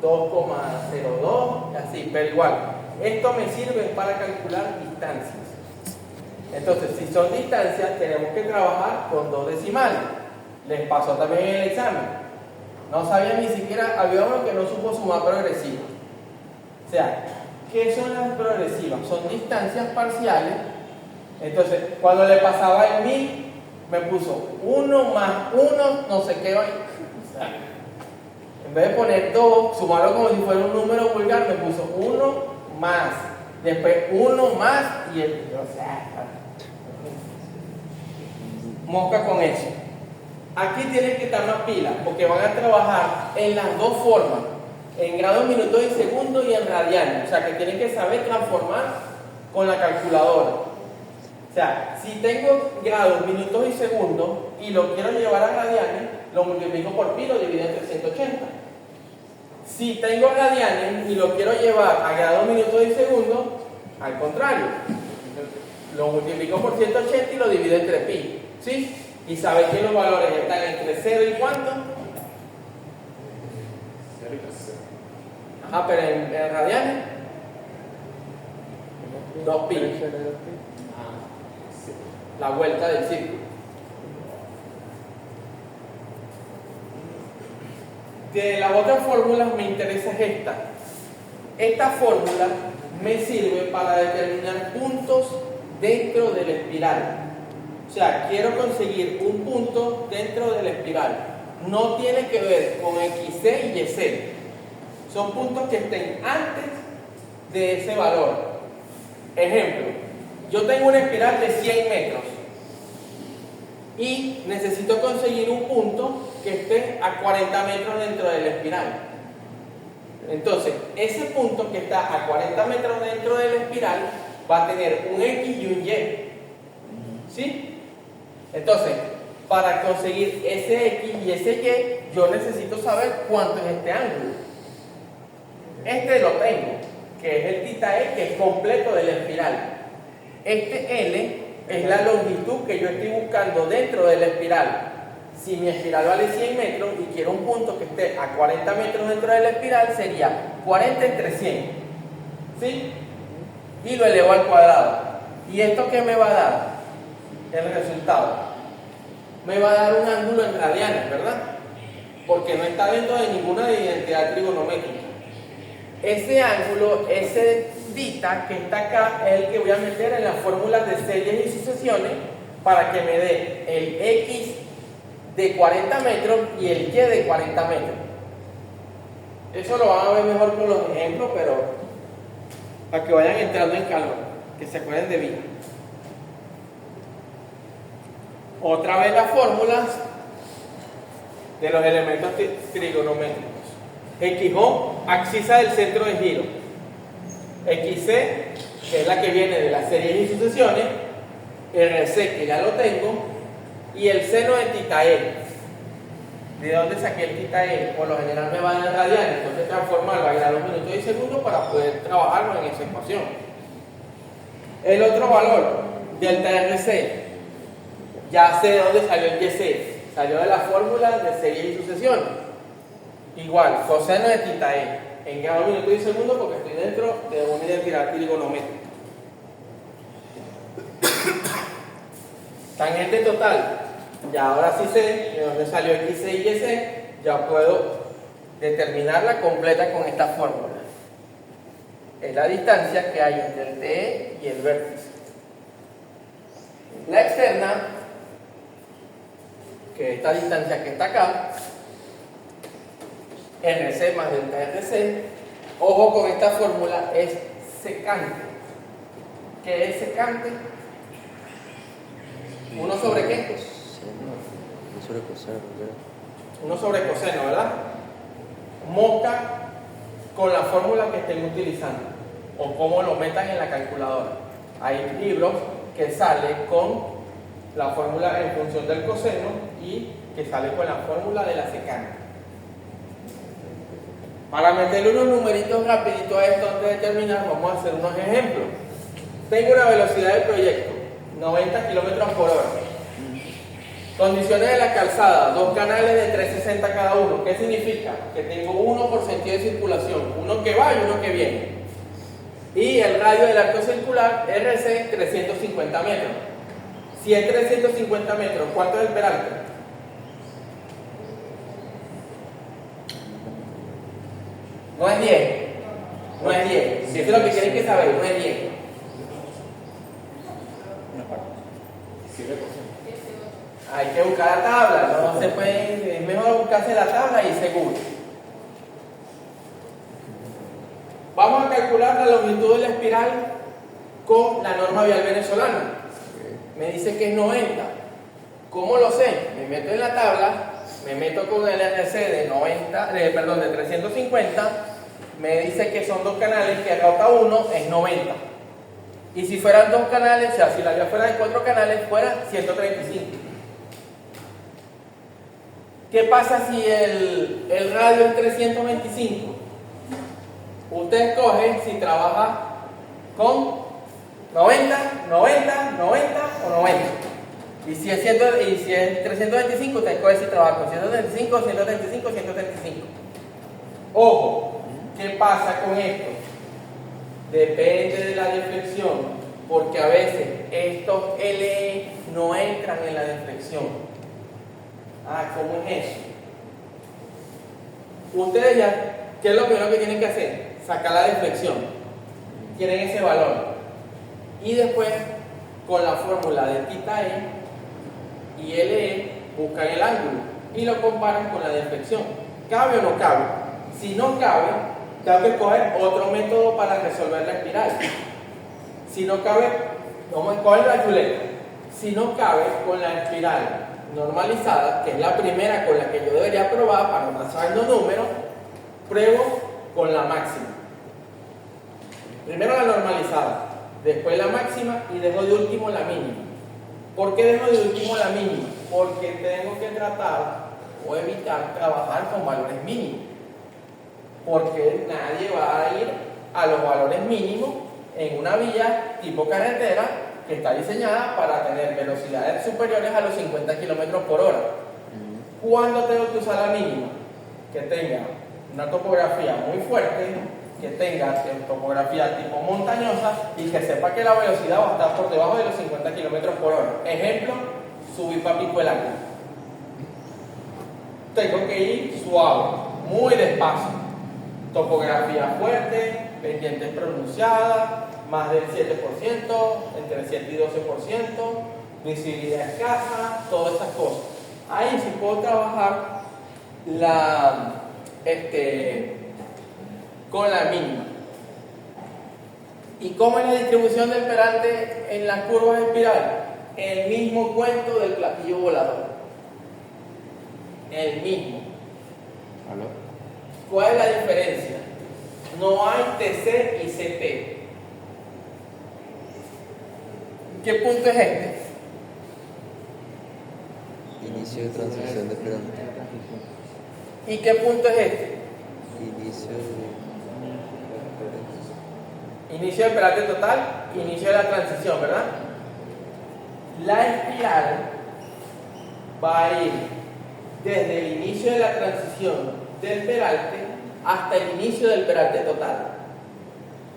2,02, así, pero igual. Esto me sirve para calcular distancias. Entonces, si son distancias, tenemos que trabajar con dos decimales. Les pasó también en el examen. No sabía ni siquiera, había uno que no supo sumar progresiva. O sea, ¿qué son las progresivas? Son distancias parciales. Entonces, cuando le pasaba el 1000, me puso 1 más 1, no sé qué. O sea, en vez de poner 2, sumarlo como si fuera un número vulgar, me puso 1 más, después 1 más y el. O sea, mosca con eso. Aquí tienen que estar más pilas porque van a trabajar en las dos formas, en grados, minutos y segundos y en radianes. O sea que tienen que saber transformar con la calculadora. O sea, si tengo grados, minutos y segundos y lo quiero llevar a radianes, lo multiplico por pi y lo divido entre 180. Si tengo radianes y lo quiero llevar a grados, minutos y segundos, al contrario, lo multiplico por 180 y lo divido entre pi. ¿Sí? Y sabéis que los valores están entre 0 y ¿cuánto? 0 y 0. Ajá, pero en radianes 2 pi. La vuelta del círculo. De las otras fórmulas me interesa esta. Esta fórmula me sirve para determinar puntos dentro de la espiral. O sea, quiero conseguir un punto dentro de la espiral. No tiene que ver con XC y YC. Son puntos que estén antes de ese valor. Ejemplo, yo tengo una espiral de 100 metros y necesito conseguir un punto que esté a 40 metros dentro de la espiral. Entonces, ese punto que está a 40 metros dentro de la espiral va a tener un X y un Y. ¿Sí? Entonces, para conseguir ese X y ese Y, yo necesito saber cuánto es este ángulo. Este lo tengo, que es el θ E, que es completo de la espiral. Este L es la longitud que yo estoy buscando dentro de la espiral. Si mi espiral vale 100 metros y quiero un punto que esté a 40 metros dentro de la espiral, sería 40 entre 100. ¿Sí? Y lo elevo al cuadrado. ¿Y esto qué me va a dar? El resultado. Me va a dar un ángulo en radianes, ¿verdad? Porque no está dentro de ninguna identidad trigonométrica. Ese ángulo, ese θ que está acá, es el que voy a meter en las fórmulas de series y sucesiones para que me dé el X de 40 metros y el Y de 40 metros. Eso lo van a ver mejor con los ejemplos, pero para que vayan entrando en calor, que se acuerden de mí. Otra vez las fórmulas de los elementos trigonométricos. XO, axis del centro de giro. XC, que es la que viene de las series y sucesiones. RC, que ya lo tengo. Y el seno de θ E. ¿De dónde saqué el θ E? Por lo general me va en radianes, entonces transformarlo a grados, minutos y segundos para poder trabajarlo en esa ecuación. El otro valor, delta RC. Ya sé de dónde salió el YC. Salió de la fórmula de series y sucesiones. Igual, coseno de θ E. En grados, minutos y segundos porque estoy dentro de una identidad trigonométrica. Tangente total. Ya ahora sí sé de dónde salió XC y YC. Ya puedo determinarla completa con esta fórmula. Es la distancia que hay entre el TE y el vértice. La externa, que es esta distancia que está acá, RC más delta RC. Ojo con esta fórmula, es secante. ¿Qué es secante? ¿1 sobre qué? 1 sobre coseno. 1 sobre coseno, ¿verdad? Mosca con la fórmula que estén utilizando o cómo lo metan en la calculadora. Hay libros que salen con la fórmula en función del coseno y que sale con la fórmula de la secante. Para meterle unos numeritos rapiditos a esto antes de terminar, vamos a hacer unos ejemplos. Tengo una velocidad de proyecto, 90 km por hora. Condiciones de la calzada, 2 canales de 360 cada uno. ¿Qué significa? Que tengo uno por sentido de circulación, uno que va y uno que viene. Y el radio del arco circular, RC, 350 metros. Si es 350 metros, ¿cuánto es el peralte? No es 10. No es 10. Si eso es lo que tienen que saber, no es 10. Hay que buscar la tabla, no se puede, es mejor buscarse la tabla y seguro. Vamos a calcular la longitud de la espiral con la norma vial venezolana. Me dice que es 90. ¿Cómo lo sé? Me meto en la tabla, me meto con el RC de 350, me dice que son 2 canales, que rota 1 es 90. Y si fueran 2 canales, o sea, si la vía fuera de 4 canales, fuera 135. ¿Qué pasa si el radio es 325? Usted escoge si trabaja con 90, 90, 90 o 90. Y si es 325, usted escoge si trabaja con 135, 135, 135. Ojo, ¿qué pasa con esto? Depende de la deflexión, porque a veces estos LE no entran en la deflexión. ¿Cómo es eso? Ustedes ya, ¿qué es lo primero que tienen que hacer? Sacar la deflexión. Tienen ese valor. Y después, con la fórmula de θ E y LE, buscan el ángulo y lo comparan con la deflexión. ¿Cabe o no cabe? Si no cabe, tengo que escoger otro método para resolver la espiral. Si no cabe, vamos a escoger la chuleta. Si no cabe con la espiral normalizada, que es la primera con la que yo debería probar para no saber los números, pruebo con la máxima. Primero la normalizada, después la máxima y dejo de último la mínima. ¿Por qué dejo de último la mínima? Porque tengo que tratar o evitar trabajar con valores mínimos. Porque nadie va a ir a los valores mínimos en una vía tipo carretera que está diseñada para tener velocidades superiores a los 50 km por hora. ¿Cuándo tengo que usar la mínima? Que tenga una topografía muy fuerte, que tenga topografía tipo montañosa y que sepa que la velocidad va a estar por debajo de los 50 km por hora. Ejemplo, subir para Pico del Águila. Tengo que ir suave, muy despacio. Topografía fuerte, pendientes pronunciadas, más del 7%, entre 7 y 12%, visibilidad escasa, todas esas cosas. Ahí sí puedo trabajar con la mínima. ¿Y cómo es la distribución del perante en las curvas espirales? El mismo cuento del platillo volador. El mismo. ¿Aló? ¿Cuál es la diferencia? No hay TC y CT. ¿Qué punto es este? Inicio de transición de perante. ¿Y qué punto es este? Inicio de... Inicio del perante total, inicio de la transición, ¿verdad? La espiral va a ir desde el inicio de la transición del peralte hasta el inicio del peralte total.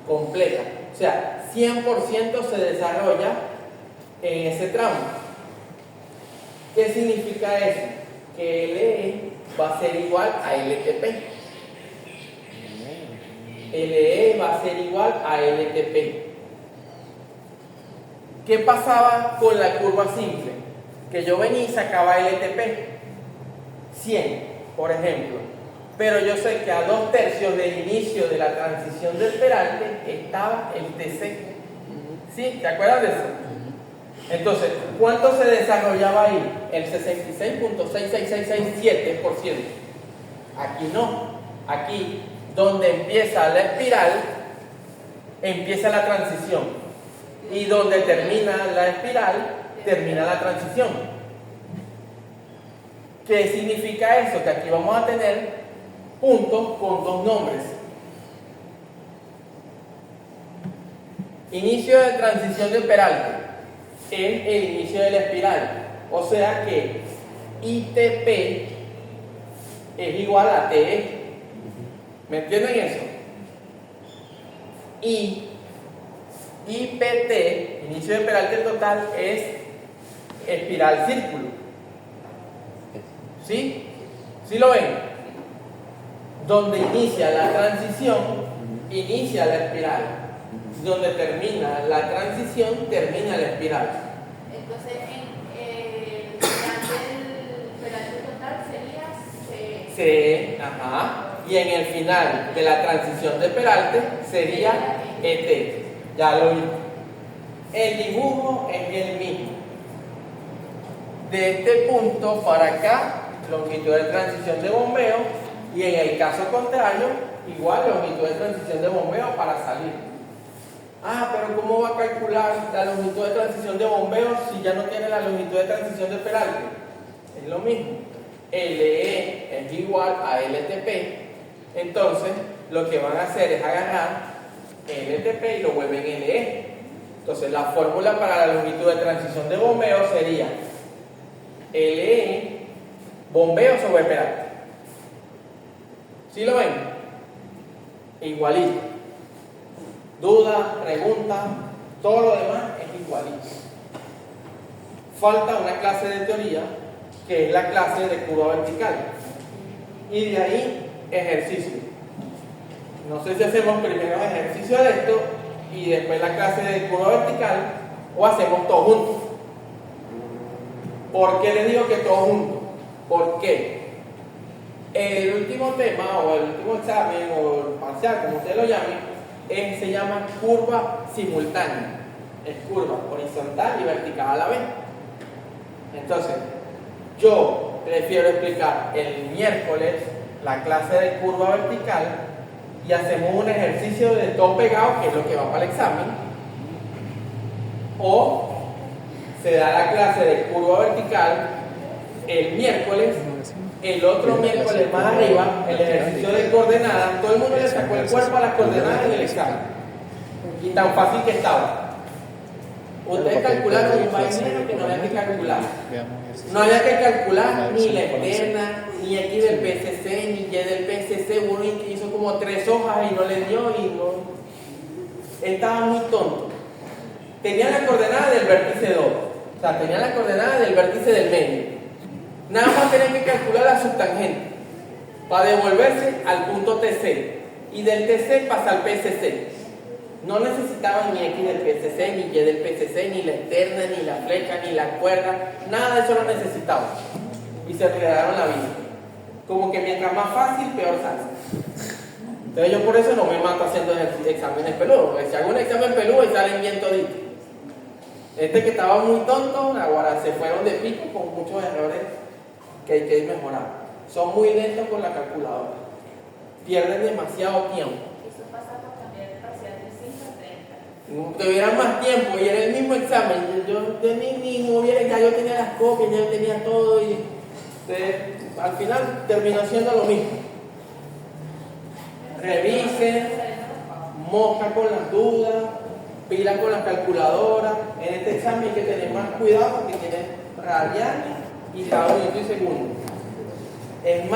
Completa. O sea, 100% se desarrolla en ese tramo. ¿Qué significa eso? Que LE va a ser igual a LTP. LE va a ser igual a LTP. ¿Qué pasaba con la curva simple? Que yo venía y sacaba LTP 100, por ejemplo, pero yo sé que a 2/3 del inicio de la transición del peralte estaba el TC. ¿Sí? ¿Te acuerdas de eso? Entonces, ¿cuánto se desarrollaba ahí? El 66.66667%. Aquí no. Aquí, donde empieza la espiral, empieza la transición. Y donde termina la espiral, termina la transición. ¿Qué significa eso? Que aquí vamos a tener puntos con 2 nombres. Inicio de transición del peralte es el inicio de la espiral. O sea que ITP es igual a TE. ¿Me entienden eso? Y IPT, inicio de peralte total, es espiral círculo. ¿Sí? ¿Sí lo ven? donde inicia la transición, inicia la espiral. Donde termina la transición, termina la espiral. Entonces, el final del peralte total sería C, ajá. Y en el final de la transición de peralte sería ET. Ya lo vi. El dibujo es el mismo. De este punto para acá, longitud de transición de bombeo, y en el caso contrario, igual longitud de transición de bombeo para salir. Ah, pero ¿cómo va a calcular la longitud de transición de bombeo si ya no tiene la longitud de transición de peralte? Es lo mismo. LE es igual a LTP. Entonces, lo que van a hacer es agarrar LTP y lo vuelven LE. Entonces, la fórmula para la longitud de transición de bombeo sería LE bombeo sobre peralte. ¿Sí lo ven? Igualito. Duda, pregunta, todo lo demás es igualito. Falta una clase de teoría, que es la clase de curva vertical. Y de ahí, ejercicio. No sé si hacemos primero ejercicio de esto y después la clase de curva vertical, o hacemos todo juntos. ¿Por qué les digo que todo juntos? Porque el último tema, o el último examen, o el parcial, como ustedes lo llamen, se llama curva simultánea. Es curva horizontal y vertical a la vez. Entonces, yo prefiero explicar el miércoles la clase de curva vertical y hacemos un ejercicio de todo pegado, que es lo que va para el examen, o se da la clase de curva vertical el miércoles. El otro miércoles más arriba, el ejercicio de coordenadas, todo el mundo le sacó el cuerpo a las coordenadas en el examen. Y tan fácil que estaba. Ustedes calcularon un vainero que no había que calcular. No había que calcular ni la externa, ni X del PCC, ni Y del PCC. Uno hizo como 3 hojas y no le dio y no. Estaba muy tonto. Tenía la coordenada del vértice 2. O sea, tenía la coordenada del vértice del medio. Nada más tienen que calcular la subtangente para devolverse al punto TC y del TC pasa al PCC. No necesitaban ni X del PCC, ni Y del PCC, ni la externa, ni la flecha, ni la cuerda, nada de eso lo necesitaban y se regalaron la vida. Como que mientras más fácil, peor sale. Entonces yo por eso no me mato haciendo exámenes peludos, porque si hago un examen peludo y salen bien toditos. Este que estaba muy tonto, ahora se fueron de pico con muchos errores que hay que mejorar. Son muy lentos con la calculadora. Pierden demasiado tiempo. Eso pasa por cambiar el parcial de 5 a 30. Tuvieran más tiempo y era el mismo examen. Yo ni moviera, ya yo tenía las copias, ya yo tenía todo y al final terminó siendo lo mismo. Revisen, mosca con las dudas, pila con la calculadora. En este examen hay que tener más cuidado porque tiene radianes y cada minuto y segundo. Es más